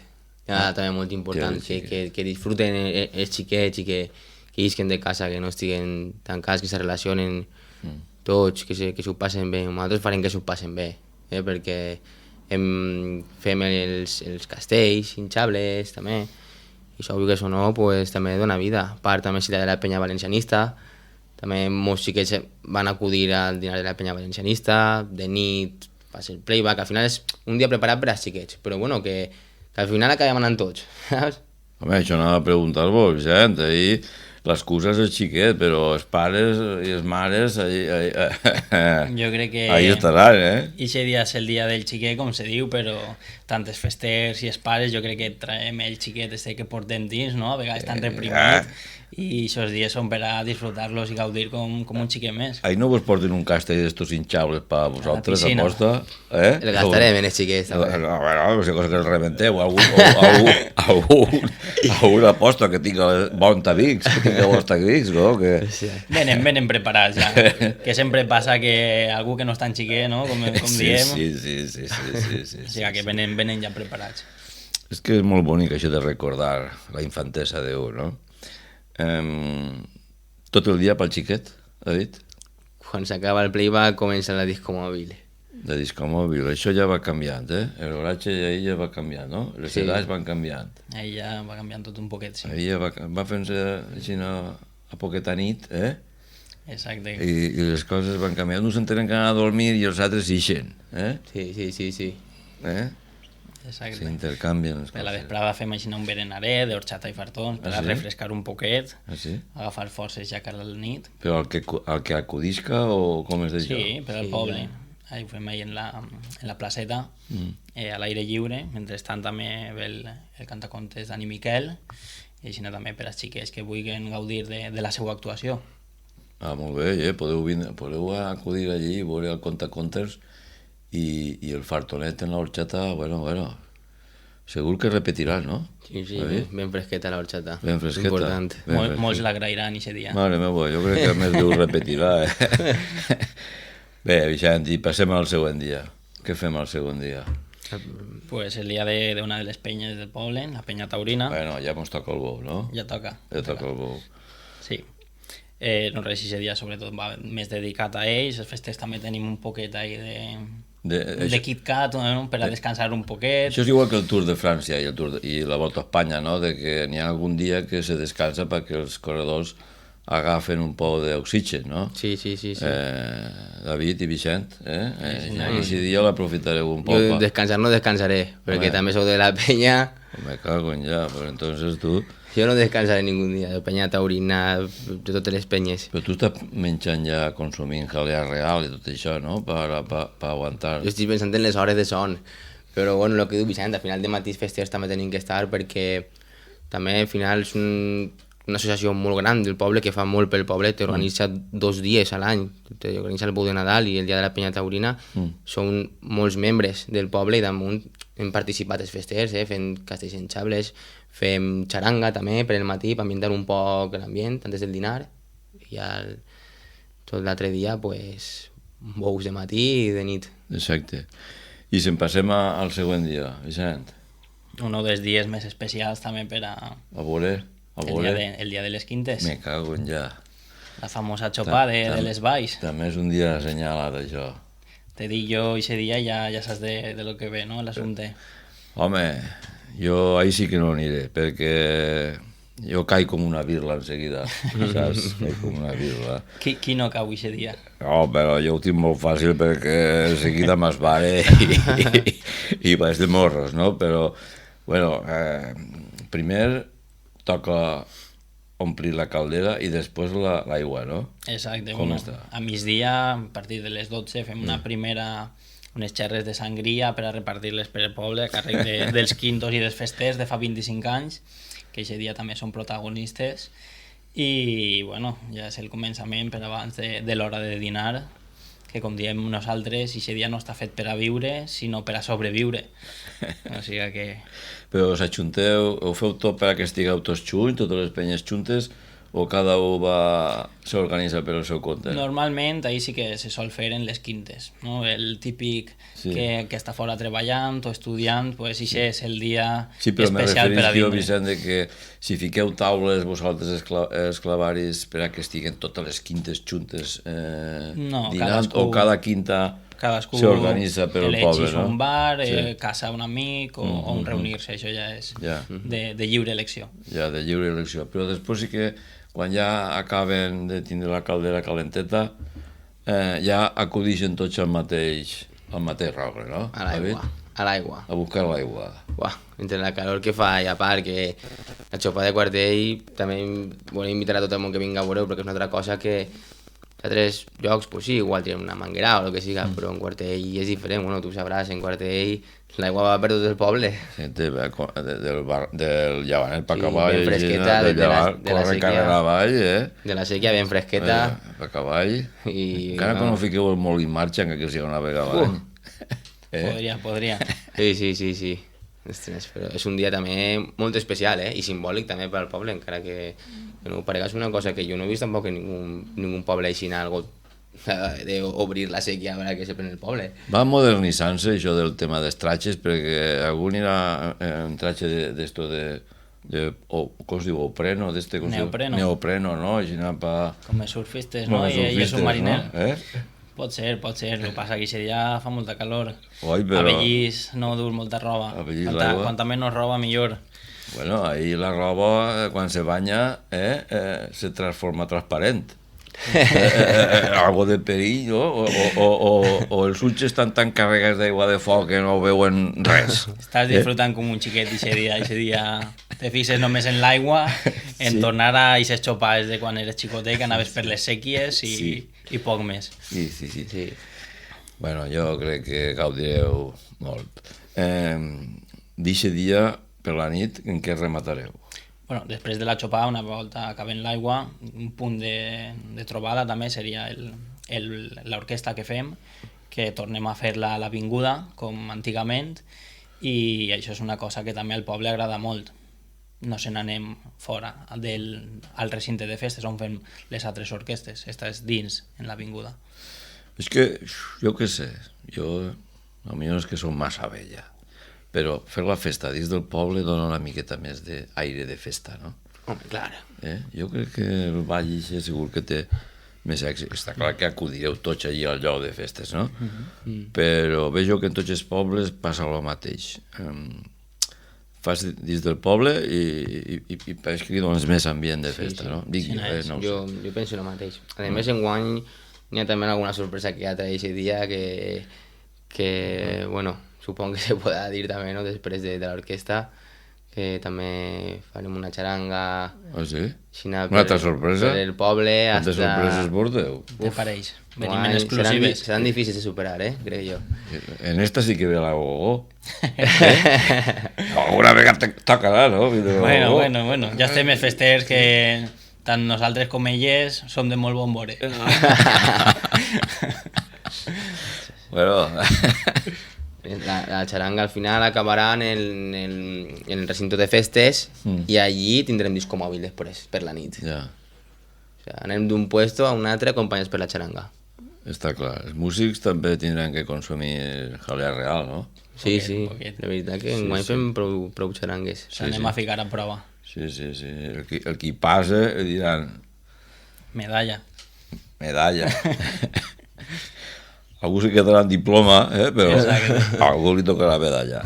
Ja també molt important, que disfruten els xiquets i que isquen de casa, que no estiguen tancats, que se relacionen tots, que s'ho passen bé. Nosaltres farem que s'ho passen bé, perquè fem els castells hinchables també, i això, que això no, pues, també dona vida. A part, també si de la penya valencianista, també molts xiquets van acudir al dinar de la penya valencianista, de nit fas el playback, al final és un dia preparat per als xiquets, però bueno, que al final acabem anant tots, saps? Home, això anava a preguntar-vos, Vicent, ahir l'excusa és el xiquet, però els pares i les mares Jo crec que ahí estaran, Ixe dia és el dia del xiquet, com se diu, però tant els festers i els pares, jo crec que traiem el xiquet este que portem dins, no? A vegades tan reprimit, i aquests dies són per a disfrutar-los i gaudir com un xiquet més. Ahí no vos porten un castell d'estos hinchables per a vosaltres, piscina. aposta? El gastarem en els xiquets, No, també. no sé cosa que el rebenteu, algun aposta que tinga bon tabics, que tinga bons tabics, no? Que... Venen preparats ja, que sempre passa que algú que no és tan xiquet, no? Com diem, Sí. o sigui que venen ja preparats. És que és molt bonic això de recordar la infantesa d'un, no? Tot el dia pel xiquet, David? Quan s'acaba el playback comença la disco mòbil. De disco mòbil, això ja va canviant, l'horatge ja va canviant, no? Les edats van canviant. Ahí ja va canviant tot un poquet, sí. Ahir ja va fent-se així a poqueta nit, Exacte. I les coses van canviant. Uns entenen que anar a dormir i els altres ixen, Sí. Exacte. S'intercanvien les Per la coses. vesprada fem així un berenaret d'horxata i fartons per a refrescar un poquet, Sí? agafar forces ja cara a la nit. Però el que acudisca o com és d'això? Sí, per al poble. Ahí ho fem ahí en la placeta, a l'aire lliure. Mentrestant també ve el cantacontes d'Ani Miquel, i així també per als xiquets que vulguin gaudir de la seva actuació. Ah, molt bé, podeu acudir allí i veure el contacontes i el fartonet en l'horxata, bueno, segur que repetiràs, no? Sí, David? ben fresqueta la horxata. Ben fresqueta. Important. Molts l'agrairan aquest dia. Mare meva, jo crec que més Déu repetirà, Bé, Vicent, i passem al següent dia. Què fem al següent dia? Pues el dia d'una de les penyes del poble, la penya taurina, Bueno, ja mos toca el bou, no? ja toca. Ja toca el bou. Sí. No res, aquest dia sobretot va més dedicat a ells, les festes també tenim un poquet ahí de Kit Kat, no? Per a descansar un poquet. Això és igual que el Tour de França i la Volta a Espanya, no? De que n'hi ha algun dia que se descansa perquè els corredors agafen un poc d'oxigen, no? Sí. David i Vicent, aquest dia l'aprofitareu un poc. Jo descansar no descansaré, perquè també sou de la penya. Me cago en ja, però entonces tu... Jo no descansaré ningú dia, de penya taurina, de totes les penyes. Però tu estàs menjant ja, consumint jalea real i tot això, no? Per aguantar. Jo estic pensant en les hores de son, però bueno, el que diu Vicent, al final de matís festers també tenim que estar perquè també al final és una associació molt gran del poble que fa molt pel poble, t'organitza 2 dies a l'any, t'organitza el Bou de Nadal i el dia de la penya taurina, són molts membres del poble i damunt hem participat als festers, fent castells en xables, fem xaranga també per el matí per ambientar un poc l'ambient antes del dinar i tot l'altre dia pues, bous de matí i de nit. Exacte. I si en passem al següent dia, Vicent? Un dels dies més especials també per a... A veure? El dia de les quintes. Me cago en ja. La famosa xopa de les valls. També és un dia assenyalat, això. Te dic jo, aquest dia ja saps de lo que ve, no?, l'assumpte. Home, jo ahí sí que no aniré, perquè jo caic com una birla en seguida, saps? Caic com una birla. Qui no cau aquest dia? No, però jo ho tinc molt fàcil perquè en seguida m'esbare i vaig de morros, no? Però, bueno, primer toca omplir la caldera i després l'aigua, no? Exacte. Com està? A migdia, a partir de les 12, fem unes xerres de sangria per a repartir-les per el poble a càrrec dels quintos i dels festers de fa 25 anys, que aquest dia també són protagonistes. I, bueno, ja és el començament per abans de l'hora de dinar, que com diem nosaltres, aquest dia no està fet per a viure, sinó per a sobreviure. O sigui que... Però us ajunteu, ho feu tot per a que estigueu tots junts, totes les penyes juntes, o cada un s'organitza per al seu compte? Normalment, ahir sí que se sol fer en les quintes, no? El típic que està fora treballant o estudiant, pues això és el dia especial per a vindre. Sí, però me refereix jo, vindre. Vicent, que si fiqueu taules vosaltres els clavaris per a que estiguen totes les quintes juntes dinant, o cada quinta s'organitza per al poble, no? Un bar, casa un amic o un reunir-se, això ja és de lliure elecció. Ja, de lliure elecció. Però després sí que quan ja acaben de tindre la caldera calenteta, ja acudixen tots al mateix rogre, no? A l'aigua. A buscar l'aigua. Entre la calor que fa i a part que la xopa de Quartell també volem invitar a tot el món que vinga a veure perquè és una altra cosa que a altres llocs, pues sí, igual tenen una manguera o el que siga, però en Quartell és diferent, bueno, tu sabràs, en Quartell l'aigua va per tot el poble. Sí, del Llavanet per cavall, ben fresqueta, de la corre carrera avall, de la sèquia ben fresqueta. Per cavall. Encara que no fiqueu el molt en marxa, encara que sigui una vegada a l'any. Podria. Sí. Ostres, però és un dia també molt especial, i simbòlic també per al poble, encara que no ho parega, és una cosa que jo no he vist tampoc en ningú poble així, algo d'obrir la sèquia per a que se pren el poble. Va modernitzant-se això del tema dels tratges, perquè algú anirà en tratge d'esto com es diu, opreno, neopreno, no? Com els surfistes, no? I el submariner. Pot ser, el que passa que aquest dia fa molta calor. A Bellís no dur molta roba. Quanta menys roba, millor. Bueno, ahí la roba, quan se banya, se transforma transparent. Algo de perill, no? O els ulls estan tan carregats d'aigua de foc que no veuen res. Estàs disfrutant com un xiquet aquest dia te fixes només en l'aigua, en tornar a aquestes xopades de quan eres xicotet, que anaves per les sèquies i poc més. Sí. Bueno, jo crec que gaudireu molt. D'eixe dia, per la nit, en què rematareu? Bueno, després de la xopada, una volta acabem l'aigua, un punt de trobada també seria l'orquestra que fem, que tornem a fer-la a l'avinguda, com antigament, i això és una cosa que també al poble agrada molt. No se n'anem fora al recinte de festes on fem les altres orquestes, esta és dins, en l'avinguda. És que, jo què sé, potser és que som massa vella, però fer la festa dins del poble dona una miqueta més d'aire de festa, no? Home, clar. Jo crec que el ball és segur que té més èxit. Està clar que acudireu tots allí al lloc de festes, no? Però vejo que en tots els pobles passa el mateix. Fas dins del poble i pareix que dones més ambient de festa, no? Dic, no ho sé. Jo penso el mateix. A més, enguany hi ha també alguna sorpresa que hi ha aquest dia que bueno, supongo que se podrà dir també, no?, després de l'orquestra, que també farem una xaranga... Ah, sí? Una altra sorpresa? Per el poble. Quantes sorpreses porteu? Te pareix? Venim en exclusives. Seran difícils de superar, crec jo. En esta sí que ve la gogo. Alguna vegada tocarà, no? Bueno, ja estem més festers que tant nosaltres com elles som de molt bon vore. Bueno... La xaranga al final acabarà en el recinto de festes i allí tindrem disco mòbil després, per la nit. Ja. O sigui, anem d'un puesto a un altre acompanyats per la xaranga. Està clar. Els músics també tindran que consumir jalea real, no? Sí, la veritat que enguany fem prou xarangues. Anem a ficar a prova. Sí. El qui passa diran... Medalla. Algú se quedarà en diploma, però Exacte. a algú li tocarà medalla.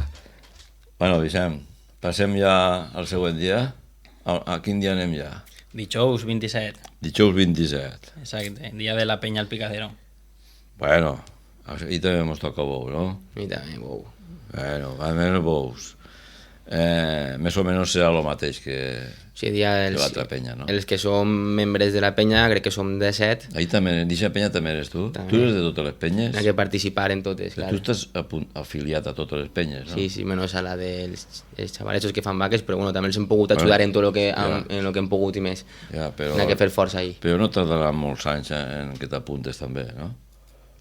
Bueno, Vicent, passem ja al següent dia. A quin dia anem ja? Dijous 27. Dijous 27. Exacte, dia de la penya al Picadero. Bueno, i també mos toca bou, no? I també, bou. Bueno, va més bous. Més o menys serà el mateix que l'altra penya, no? Els que som membres de la penya, crec que som 17. Ahí també, en aquesta penya també eres tu? També. Tu eres de totes les penyes? N'hi ha que participar en totes, clar. Tu estàs afiliat a totes les penyes, no? Sí, menys a la dels xavalets que fan vaques, però bueno, també els hem pogut ajudar en tot lo que hem pogut i més. Ja, però... N'hi ha que fer força ahí. Però no tardarà molts anys en que t'apuntes també, no?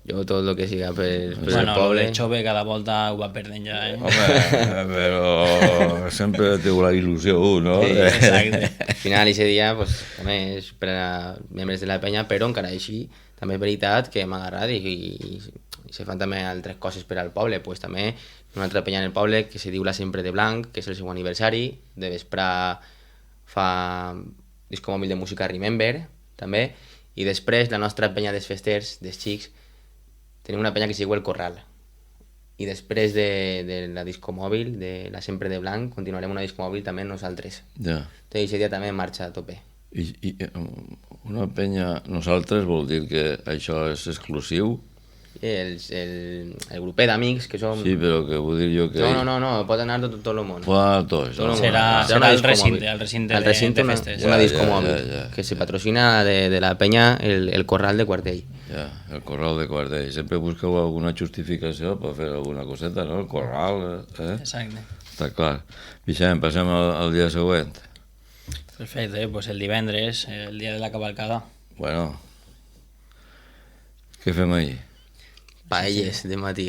Jo tot el que siga per el Bueno, poble... el Xove cada volta ho va perdent ja, Home, però sempre té la il·lusió, no? Sí, exacte. Al final, aquest dia, pues, també és per a membres de la penya, però encara així, també és veritat que m'ha agradat i se fan també altres coses per al poble. Pues, també una altra penya en el poble que se diu la Sempre de Blanc, que és el seu aniversari, de vespre fa disco mòbil de música Remember, també, i després la nostra penya dels festers, dels xics, tenim una penya que es diu El Corral. I després de la disco mòbil, de la Sempre de Blanc, continuarem una disco mòbil també nosaltres. Ja. Tot aquest dia també en marxa a tope. I una penya, nosaltres vol dir que això és exclusiu? El grupet d'amics que som... Sí, però que vull dir jo que... No, pot anar tot el món. Pot tots. Tot el món. Serà una el disco recinte, mòbil. el recinte Al recinte de festes. una disco Ja, mòbil, ja. que se patrocina de la penya el Corral de Quartell. Ja, el corral de Quartell. Sempre busqueu alguna justificació per fer alguna coseta, no? El corral, Exacte. Està clar. Vicent, passem al dia següent. Perfecte, pues el divendres, el dia de la cavalcada. Bueno, què fem ahir? Paelles de matí.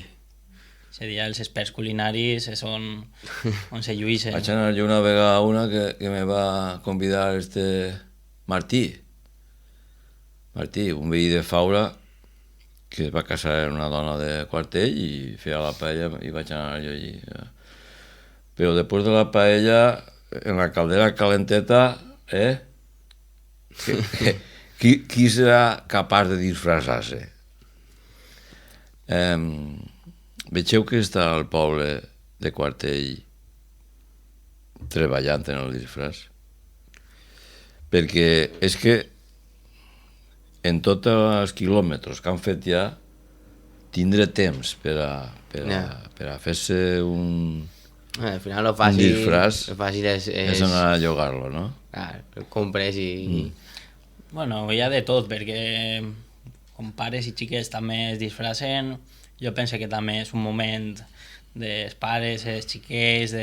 Ese dia els experts culinaris és on se lluïssen. Vaig anar jo una vegada a una que me va convidar Martí, un veí de Faura que es va casar amb una dona de Quartell i feia la paella i vaig anar jo allí. Però després de la paella, en la caldera calenteta, qui serà capaç de disfressar-se? Vegeu que està el poble de Quartell treballant en el disfraç? Perquè és que en tots els quilòmetres que han fet ja tindré temps per a fer-se un Al final lo fàcil, disfraç és anar a llogar-lo, no? el compres i... Bueno, hi ha de tot, perquè com pares i xiques també es disfracen. Jo penso que també és un moment dels pares, els xiquets,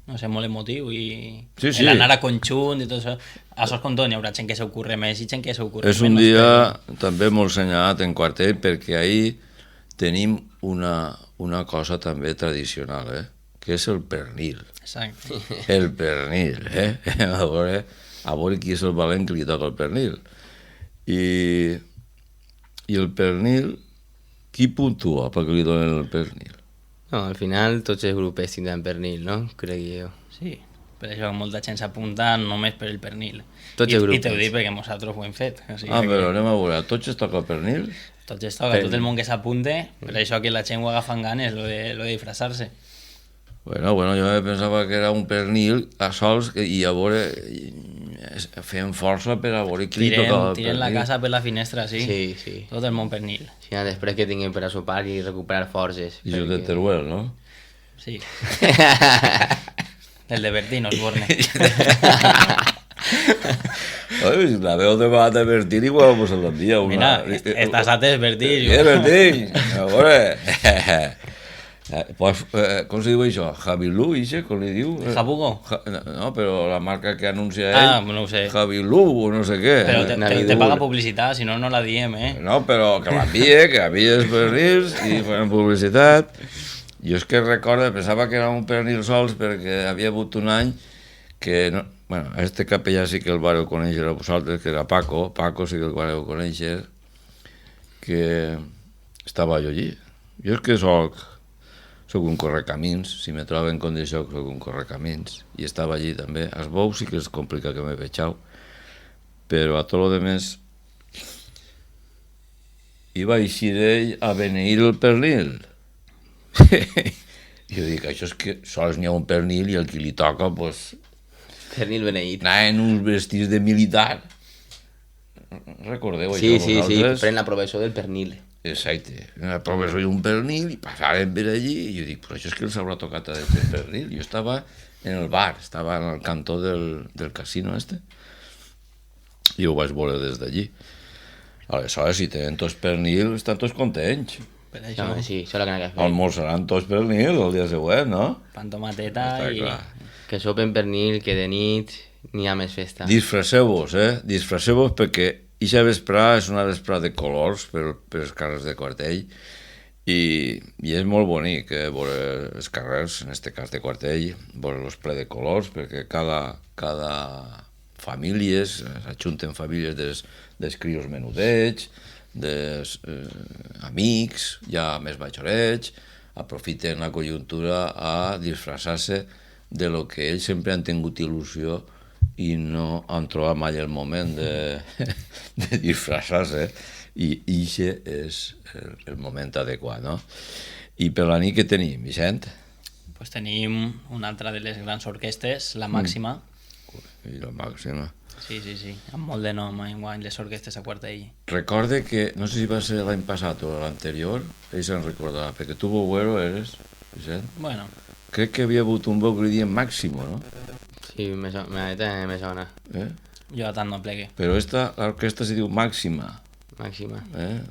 no sé, molt emotiu i Sí. l'anar a conjunt i tot això. Això és com tot, hi haurà gent que s'ocorre més i gent que s'ocorre menys. És un dia també molt senyalat en Quartell perquè ahir tenim una cosa també tradicional, que és el pernil. Exacte. El pernil, a veure qui és el valent que li toca el pernil. I el pernil, qui puntua perquè li donen el pernil? No, al final tots els grupets tindran pernil, no? Crec jo. Sí, Per això molta gent s'apunta només per el pernil. Tots I, els I te ho grups. dic perquè nosaltres ho hem fet. O sigui, però anem a veure, tots es toca pernil? tots es toca, tot el món que s'apunte, per això que la gent ho agafa amb ganes, lo de disfressar-se. Bueno, jo pensava que era un pernil a sols i a veure fent força per a veure qui li tocava el Tiren la pernil. casa per la finestra, sí. Sí, sí. Tot el món pernil. Sí, després que tinguin per a sopar i recuperar forces. I això de Teruel, no? Sí. El de Bertín, Osborne. Oye, si la veo de bata de Bertín igual pues el día una... Mira, estàs atès, Bertín. ¿Qué Bertín? A veure... Pues, com se diu això? Javilú, ixe, com li diu? Jabugo? No, però la marca que anuncia Ah, ell... no ho sé. Javilú o no sé què. Però te paga publicitat, si no, no la diem, eh? No, però que l'envie, que envie els pernils i fan publicitat. Jo és que recordo, pensava que era un pernil sols perquè havia hagut un any que... No, bueno, este capellà sí que el vareu conèixer a vosaltres, que era Paco sí que el vareu conèixer, que estava jo allí. Jo és que soc un correcamins, si me trobo en condició que soc un correcamins, i estava allí també. Els bous sí que es complica que me vegeu, però a tot lo demés iba així d'ell a beneir el pernil. Jo dic, això és que sols n'hi ha un pernil i el que li toca, pues, Pernil beneït. anaven uns vestits de militar. Recordeu Sí, això sí, sí, vosaltres? pren la professor del pernil. Exacte, una professor i un pernil i passaren per allí i jo dic, però això és que els haurà tocat a del pernil. Jo estava en el bar, estava en el cantó del casino este i ho vaig veure des d'allí. Aleshores, si tenen tots pernil, estan tots contents. Per això, No, sí, això és el que n'ha que fer. Almorzaran tots pernil el dia següent, no? pan tomateta Està i... clar. Que sopen pernil, que de nit n'hi ha més festa. Disfresseu-vos, disfresseu-vos perquè ixa vesprada és una vesprada de colors per els carrers de Quartell i és molt bonic veure els carrers, en este cas de Quartell, veure-los ple de colors perquè cada famílies, s'ajunten famílies dels crios menudets, dels amics, ja més majorets, aprofiten la conjuntura a disfressar-se de lo que ells sempre han tingut il·lusió i no han trobat mai el moment de disfressar-se i ixe és el moment adequat, no? I per la nit que tenim, Vicent? Pues tenim una altra de les grans orquestes, la Màxima. I la màxima. Sí, sí, sí, amb molt de nom enguany, les orquestes a Quartell. Recorde que, no sé si va ser l'any passat o l'anterior, ells se'n recordarà, perquè tu boguero eres, Vicent? Bueno, Crec que havia hagut un bou que li diem Máximo, no? Sí, me sona. jo tant no plegue. Però l'orquestra se diu Màxima, Màxima.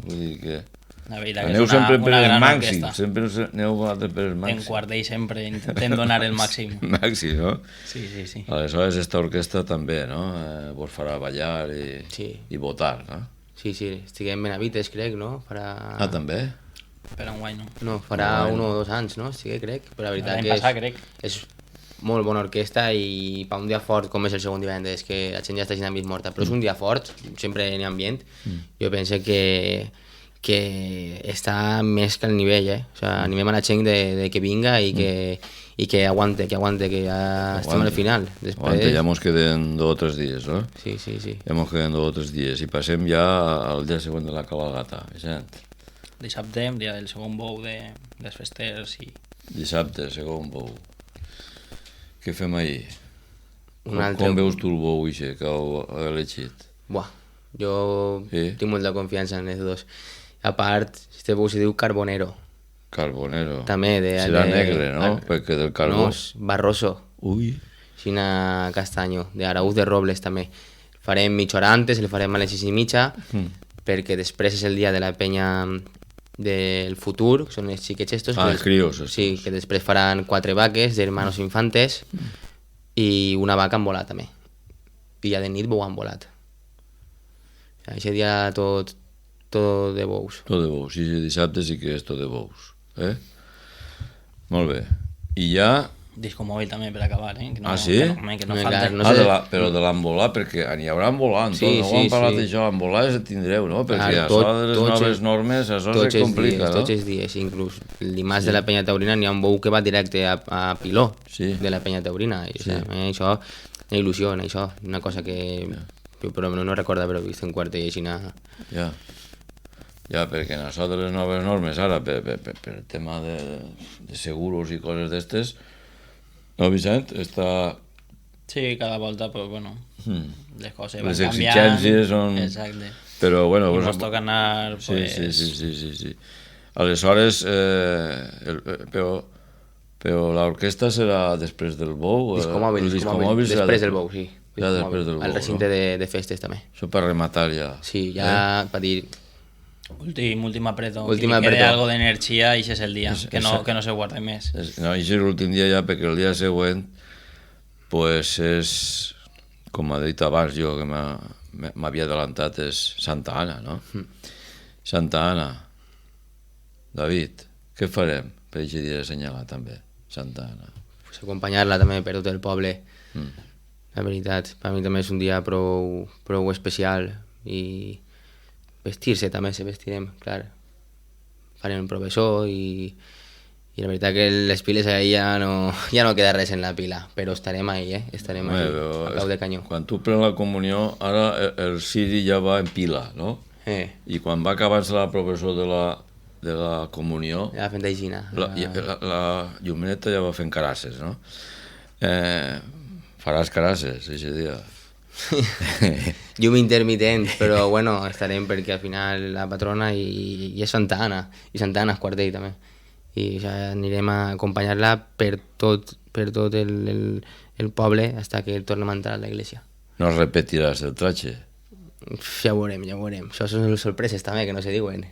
Vull dir que... La veritat que Aneu és sempre per una el gran màxim, orquesta. sempre aneu vosaltres per el En màxim. Quartell sempre intentem donar el màxim. Màxim, no? Sí, sí, sí. Aleshores, esta orquestra també, no? Vos farà ballar Sí. i votar, no? Sí, sí, estiguem en Benavites, crec, no? Ah, també? Però enguany no. No, farà 1 o 2 anys, no? Estigué, crec. Però la veritat L'any que passat, crec. és molt bona orquestra i per un dia fort com és el segon divendres, que la gent ja està gent mig morta, però és un dia fort, sempre n'hi ha ambient. Jo penso que està més que al nivell, O sea, animem a la gent de que vinga i que aguante, que ja estem al final. Després... Aguanta, ja mos queden 2 o 3 dies, no? Sí, sí, sí. Ja mos queden 2 o 3 dies i passem ja al dia següent de la cabalgata, Vicent. Dissabte, dia del segon bou dels festers i... Dissabte, segon bou. Què fem ahir? Un altre... Com veus tu el bou, ixe, que heu elegit? Buah, jo Sí? tinc molta confiança en els dos. A part, este bou se diu Carbonero. Carbonero. També de... Serà de- negre, no? Perquè del carbó... No, és Barroso. Ui. Xina Castaño, de Araúz de Robles també. Farem mitja hora antes, el farem a les 6:30, perquè després és el dia de la penya del futur, que són els xiquets estos. Ah, que els crios estos. Sí, que després faran 4 vaques d'hermanos infantes i una vaca en volat també. I ja de nit bou en volat. Aquest dia tot de bous. Tot de bous. Sí, dissabte sí que és tot de bous. Molt bé. I ja disco mòbil també per acabar, Que no, Ah, sí? Que no, home, que no Clar, falta. no Ah, sé. però de l'embolar, perquè n'hi haurà embolant, Sí, no ho hem sí, parlat sí. d'això, embolar ja tindreu, no? Perquè Clar, això de les noves normes, això tots se els complica, dies, no? Tots els dies, inclús. El dimarts de la Penya Taurina n'hi ha un bou que va directe a Piló Sí. de la Penya Taurina. I, Sí. això, una il·lusió, això, una cosa que jo però no recordo haver vist en quart i així Ja. Ja, perquè en això de les noves normes, ara, per el tema de seguros i coses d'estes, no, Vicent? Està... Sí, cada volta, pues bueno, les coses van Les canviant. exigències són... Exacte. Però, bueno... I pues, mos toca anar, Sí, pues... sí. Aleshores, però l'orquestra serà després del bou? Disco mòbil, el disco mòbil serà després del bou, sí. Ja Disco després mòbil. del bou, Al recinte no? de festes també. Això per rematar ja. Sí, ja per dir... Últim apretó. Últim que quede apretó. algo d'energia i ese és el dia, que no se guarde més. No, i és l'últim dia ja, perquè el dia següent pues és, com ha dit abans jo, que m'havia adelantat, és Santa Anna, no? Santa Anna. David, què farem per aquest dia assenyalar també, Santa Anna? Pues, acompanyar-la també per tot el poble. La veritat, per mi també és un dia prou especial i vestir-se també se vestirem, clar. Farem un professor i la veritat que les piles ahí ja no queda res en la pila, però estarem ahí, estarem ahí, a peu de canyó. Quan tu prens la comunió, ara el ciri ja va en pila, no? I quan va acabar-se la professor de la comunió, Ja fent aixina. la llumeneta ja va fent carasses, no? Faràs carasses, aquest dia. Llum intermitent, però bueno, estarem perquè al final la patrona i és Santa Anna, i Santa Anna és quartell també. I ja anirem a acompanyar-la per tot el poble fins que tornem a entrar a l'església. No repetiràs el tratge? Ja ho veurem. Això són les sorpreses també, que no se diuen.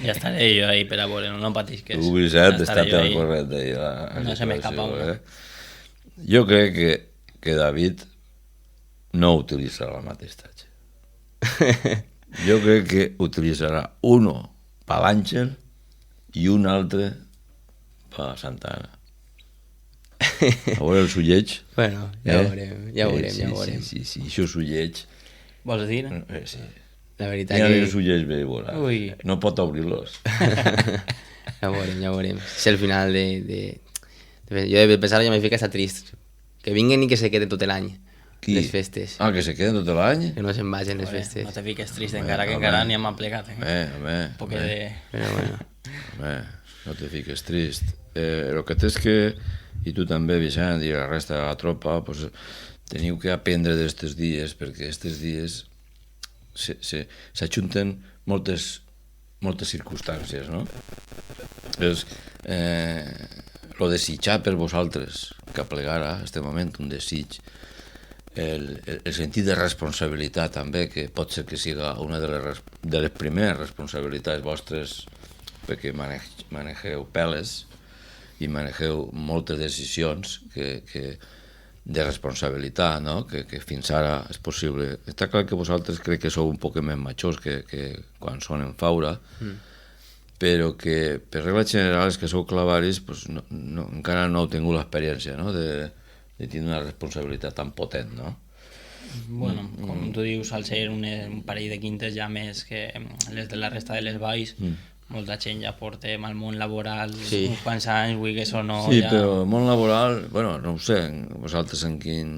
Ja estaré jo ahí per a veure, no patis que és. Tu, Vicent, Ja està estaré jo al ahí. corrent d'ahir. No se m'escapa una. Jo crec que David no utilitzarà el mateix tratge. Jo crec que utilitzarà uno per l'Àngel i un altre per Santa Anna. A veure els ulleig. Bueno, ja ho veurem. Sí, això és ulleig. Vols dir? Sí. La veritat Mira que... els ulleig bé, veuràs. Ui. No pot obrir-los. Ja ho veurem. És el final Jo de pensar ja m'he ficat estar trist. Que vinguen i que se queden tot l'any. Qui? Les festes. Ah, que se queden tot l'any? Que no se'n vagin les No festes. te fiques trist encara, que encara ni hem plegat. Home, Un poc de... Però bueno. home, no te fiques trist. El que tens que, i tu també, Vicent, i la resta de la tropa, pues, teniu que aprendre d'estes dies, perquè estes dies s'ajunten moltes circumstàncies, no? És lo desitjar per vosaltres, que aplegara en este moment un desig, el sentit de responsabilitat també, que pot ser que siga una de les primeres responsabilitats vostres, perquè manegeu peles i manegeu moltes decisions de responsabilitat, no? Que fins ara és possible. Està clar que vosaltres crec que sou un poc més majors que quan són en Faura, però que per regla general els que sou clavaris pues, encara no heu tingut l'experiència, no? de tindre una responsabilitat tan potent, no? Bueno, com tu dius, al ser un parell de quintes ja més que les de la resta de les valls, molta gent ja portem al món laboral uns quants anys, vull que això no... Sí, ja... però el món laboral, bueno, no ho sé, vosaltres en quin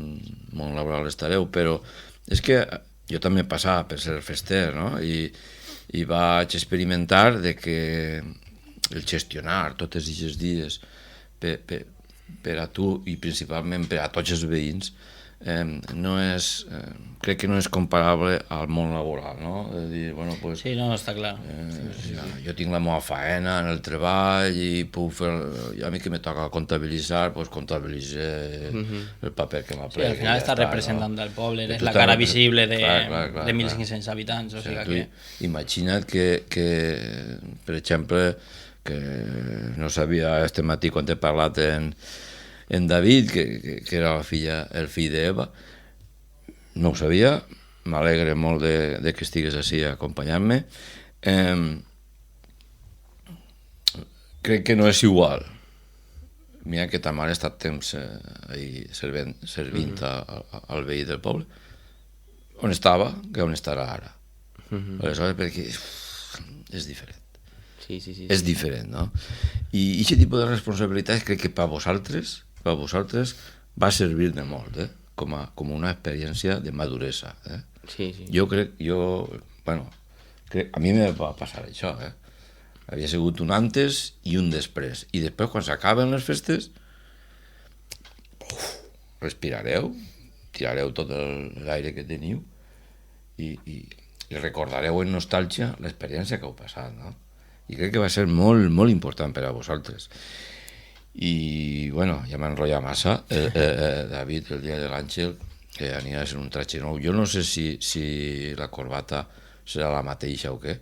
món laboral estareu, però és que jo també passava per ser fester, no? I vaig experimentar de que el gestionar tots aquests dies per a tu i principalment per a tots els veïns no és, crec que no és comparable al món laboral, no? És dir, bueno, pues, Sí, no, està clar. jo tinc la meva faena en el treball i puc fer, i a mi que me toca comptabilitzar, pues comptabilitze el paper que m'aplega. Sí, al final està representant del poble, és la cara visible de 1.500 habitants, o sigui que... Imagina't que, per exemple, que no sabia este matí quan he parlat en David, que era el fill d'Eva, no ho sabia, m'alegre molt de que estigues així acompanyant-me. Crec que no és igual mira que ta mare ha estat temps ahí servint al veí del poble. On estava, que on estarà ara. Aleshores, perquè és diferent. Sí, sí, sí. És diferent, no? I aquest tipus de responsabilitats crec que per vosaltres va servir de molt, com una experiència de maduresa. Sí, sí. Jo crec, a mi me va passar això, Havia sigut un antes i un després. I després, quan s'acaben les festes, respirareu, tirareu tot l'aire que teniu i recordareu en nostàlgia l'experiència que heu passat, no? I crec que va ser molt, molt important per a vosaltres. I, bueno, ja m'enrotlla massa. David, el dia de l'Àngel, que anirà a ser un tratge nou. Jo no sé si la corbata serà la mateixa o què.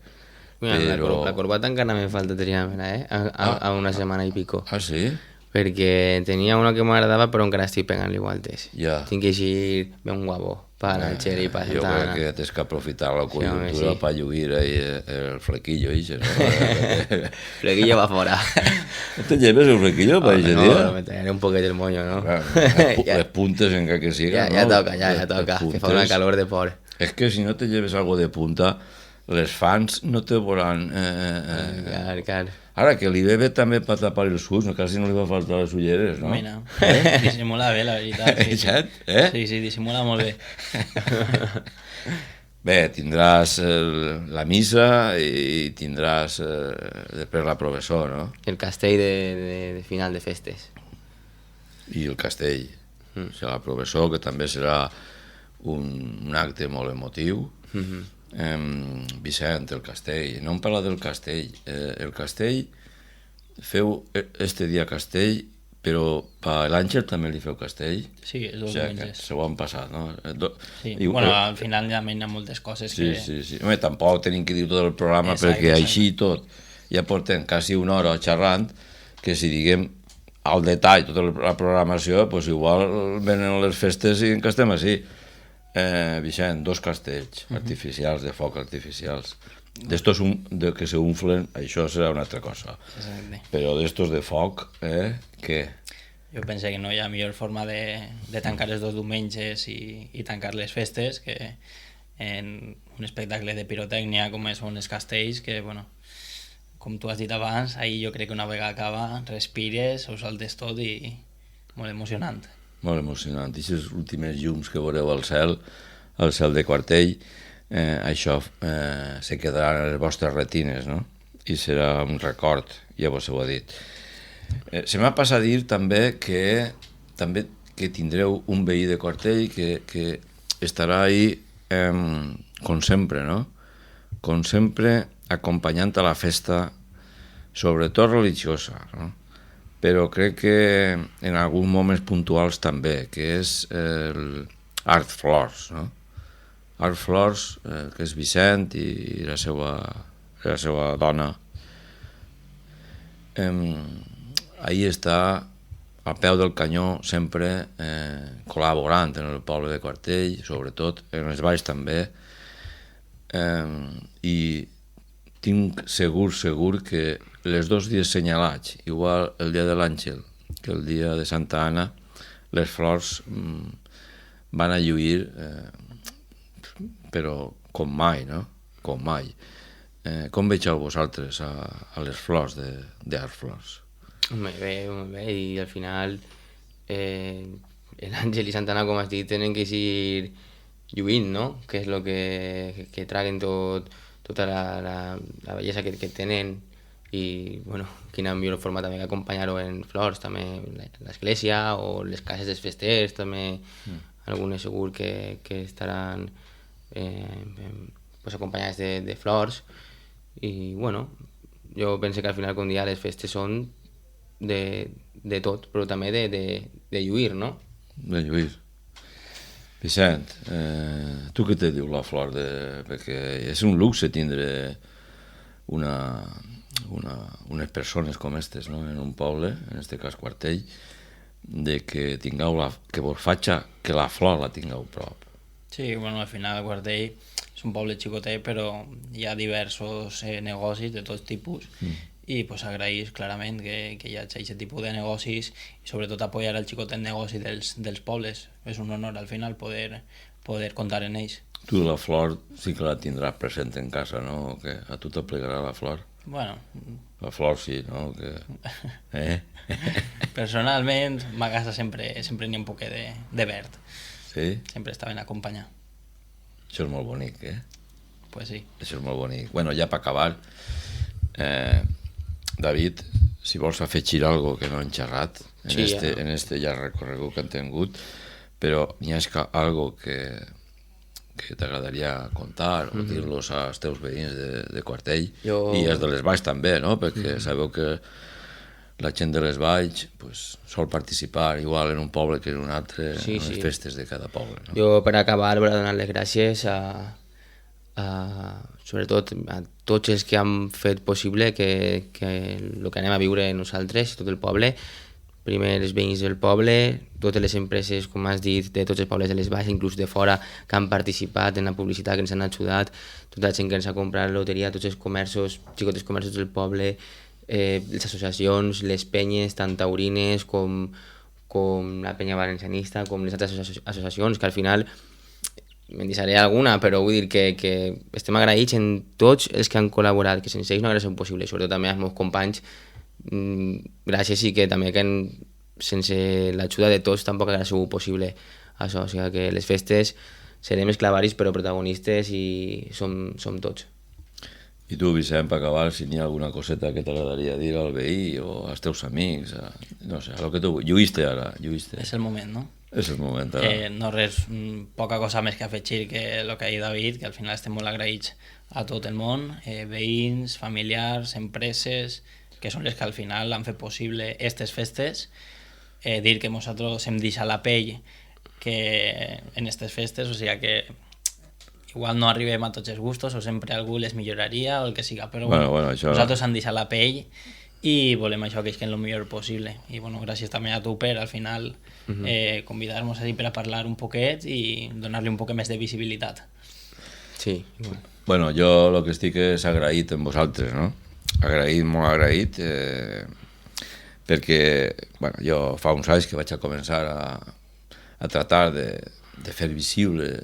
Mira, però... la corbata encara me falta triar-me-la, a una setmana i pico. Ah, sí? Perquè tenia una que m'agradava però encara estic pegant-li voltes. Ja. Tinc que eixir ben guapo per l'Àngel i per Jo Santa crec Anna. que tens que aprofitar la conjuntura sí. per lluir ahí el flequillo, ¿no? Flequillo va fora. ¿No te lleves el flequillo para ese No, día? me traeré un poquet el moño, ¿no? Claro, Ya. les puntes encara que siga, Ya ¿no? toca, ya toca, Les que fa una puntes. calor de por. Es que si no te lleves algo de punta, les fans no te veuran... Clar. Ara, que li ve bé també per tapar els ulls, no? Quasi no li va faltar les ulleres, no? Mira, dissimula bé, la veritat. Sí, Exacte, sí, sí, dissimula molt bé. Bé, tindràs la missa i tindràs després la professor, no? El castell de final de festes. I el castell. Serà la professor, que també serà un acte molt emotiu. Vicent, el castell. No em parla del castell. El castell, feu este dia castell, però per l'Àngel també li feu castell. Sí, els dos O sigui, que diumenges. se ho han passat, no? Sí. Bueno, al final ja hi ha moltes coses Sí, que... sí, sí. Home, tampoc tenim que dir tot el programa Exacte, perquè exacte. així tot ja portem quasi una hora xerrant, que si diguem al detall tota la programació, pues igual venen les festes i que estem així. Vicent, 2 castells artificials, de foc artificials. D'estos que se unflen, això serà una altra cosa. Exacte. Però d'estos de foc, què? Jo penso que no hi ha millor forma de tancar els dos diumenges i tancar les festes que en un espectacle de pirotècnia com són els castells, que, bueno, com tu has dit abans, ahir jo crec que una vegada acaba, respires, ho saltes tot i molt emocionant. Molt emocionant. I aquestes últimes llums que veureu al cel de Quartell, això se quedarà en les vostres retines, no? I serà un record, ja vos ho he dit. Se m'ha passat a dir també que tindreu un veí de Quartell que estarà ahí com sempre, no? Com sempre acompanyant a la festa, sobretot religiosa, no? Però crec que en alguns moments puntuals també, que és el Art Flors, no? Art Flors, que és Vicent i la seva dona. Ahí està al peu del canyó, sempre col·laborant en el poble de Quartell, sobretot en els balls també, i tinc segur que les 2 dies senyalats, igual el dia de l'Àngel que el dia de Santa Anna, les flors van a lluir, però com mai, no? Com mai. Com vegeu vosaltres a les flors d'Art Flors? Molt bé, i al final l'Àngel i Santa Anna, com has dit, tenen que ir lluint, no? Que és el que traguen tota la bellesa que tenen. I, bueno, quina millor forma també que acompanyar-ho en flors, també l'església o les cases dels festers, també algunes segur que estaran pues, acompanyades de flors. I, bueno, jo penso que al final, com dia, les festes són de tot, però també de lluir, no? De lluir. Vicent, tu què te diu la flor? Perquè és un luxe tindre unes persones com aquestes, no? En un poble, en aquest cas Quartell, de que tingueu que vos faci que la flor la tingueu prop. Sí, bueno, al final Quartell és un poble xicotet, però hi ha diversos negocis de tots tipus i pues, agrair clarament que hi hagi aquest tipus de negocis i sobretot apoyar el xicotet negoci dels pobles. És un honor al final poder comptar en ells. Tu la flor sí que la tindràs present en casa, no? Que a tu t'aplegarà la flor. Bueno, La flor sí, no? Que... personalment, a casa sempre n'hi ha un poquet de verd. Sí? Sempre està ben acompanyar. Això és molt bonic, Pues sí. Això és molt bonic. Bueno, ja per acabar, David, si vols afegir algo que no hem xerrat en este llarg recorregut que hem tingut, però n'hi ha algo que t'agradaria contar o dir-los als teus veïns de Quartell i als de les Valls també, no? Perquè sabeu que la gent de les Valls pues, sol participar igual en un poble que en un altre en les festes de cada poble, no? Jo per acabar vull donar les gràcies sobretot a tots els que han fet possible que el que anem a viure nosaltres, tot el poble, primer els veïns del poble, totes les empreses, com has dit, de tots els pobles de les Valls, inclús de fora, que han participat en la publicitat, que ens han ajudat, tota la gent que ens ha comprat la loteria, tots els comerços, xicotes comerços del poble, les associacions, les penyes, tant taurines com la penya valencianista, com les altres associacions, que al final me'n deixaré alguna, però vull dir que estem agraïts en tots els que han col·laborat, que sense ells no hauria sigut possible, sobretot també als meus companys, gràcies i que també que sense l'ajuda de tots tampoc hauria sigut possible això, o sigui que les festes serem esclavaris però protagonistes i som tots. I tu, Vicent, per acabar, si n'hi ha alguna coseta que t'agradaria dir al veí o als teus amics, no sé, a lo que tu vull. Lluïste ara, lluïste. És el moment, no? És el moment ara. No res, poca cosa més que afegir que el que ha dit David, que al final estem molt agraïts a tot el món, veïns, familiars, empreses, que són les que al final han fet possible aquestes festes. Dir que nosaltres hem deixat la pell que en aquestes festes, o sigui que igual no arribem a tots els gustos o sempre algú les milloraria o el que siga, però bueno, això... nosaltres hem deixat la pell i volem això que és el millor possible. I bueno, gràcies també a tu per al final convidar-nos així per a parlar un poquet i donar-li un poc més de visibilitat. Sí, bueno, jo el que estic és agraït amb vosaltres, no? Agraït, molt agraït, perquè bueno, jo fa uns anys que vaig a començar a tratar de fer visible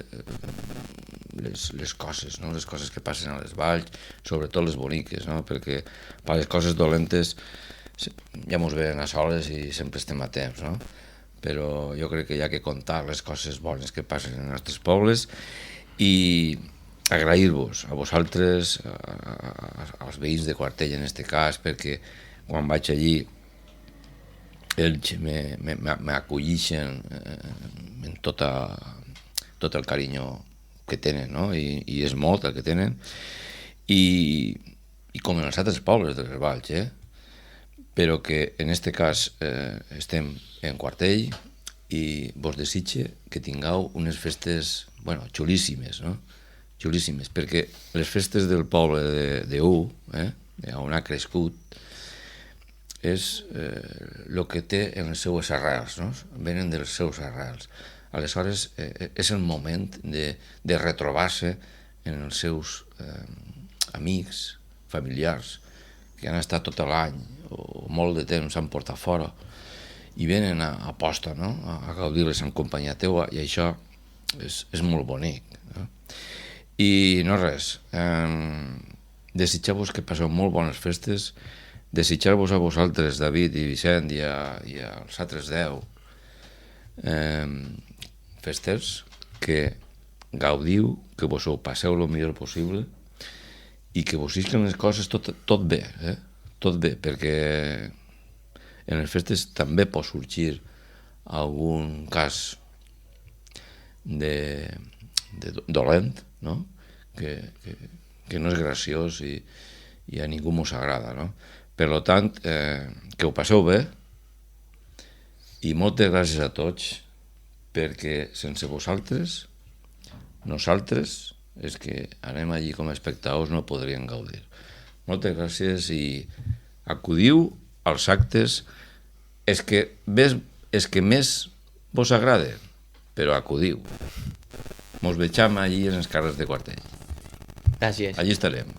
les coses, no? Les coses que passen a les valls, sobretot les boniques, no? Perquè per les coses dolentes ja mos venen a soles i sempre estem a temps, no? Però jo crec que hi ha que contar les coses bones que passen en els nostres pobles i agrair-vos a vosaltres, als veïns de Quartell en este cas, perquè quan vaig allí ells m'acollixen en tot el carinyo que tenen, no? I és molt el que tenen, i com en els altres pobles de les Valls, però que en este cas estem en Quartell i vos desitge que tingueu unes festes, bueno, xulíssimes, no? Xulíssimes, perquè les festes del poble d'U, on ha crescut, és el que té en les seues arrels, no? Venen dels seus arrels. Aleshores, és el moment de retrobar-se en els seus amics, familiars, que han estat tot l'any o molt de temps s'han portat fora i venen a posta, no? A gaudir-les en companyia teua, i això és molt bonic, no? I no res, desitjar-vos que passeu molt bones festes, desitjar-vos a vosaltres, David i Vicent, i als altres 10 festers, que gaudiu, que vos ho passeu el millor possible i que vos isquen les coses tot bé, tot bé, perquè en les festes també pot sorgir algun cas de dolent, no? Que no és graciós i a ningú mos agrada, no? Per tant, que ho passeu bé i moltes gràcies a tots, perquè sense vosaltres, nosaltres, els que anem allí com a espectadors, no podríem gaudir. Moltes gràcies i acudiu als actes és que més vos agraden, però acudiu. Mos vegem allí en els carrers de Quartell. Gràcies. Allí estarem.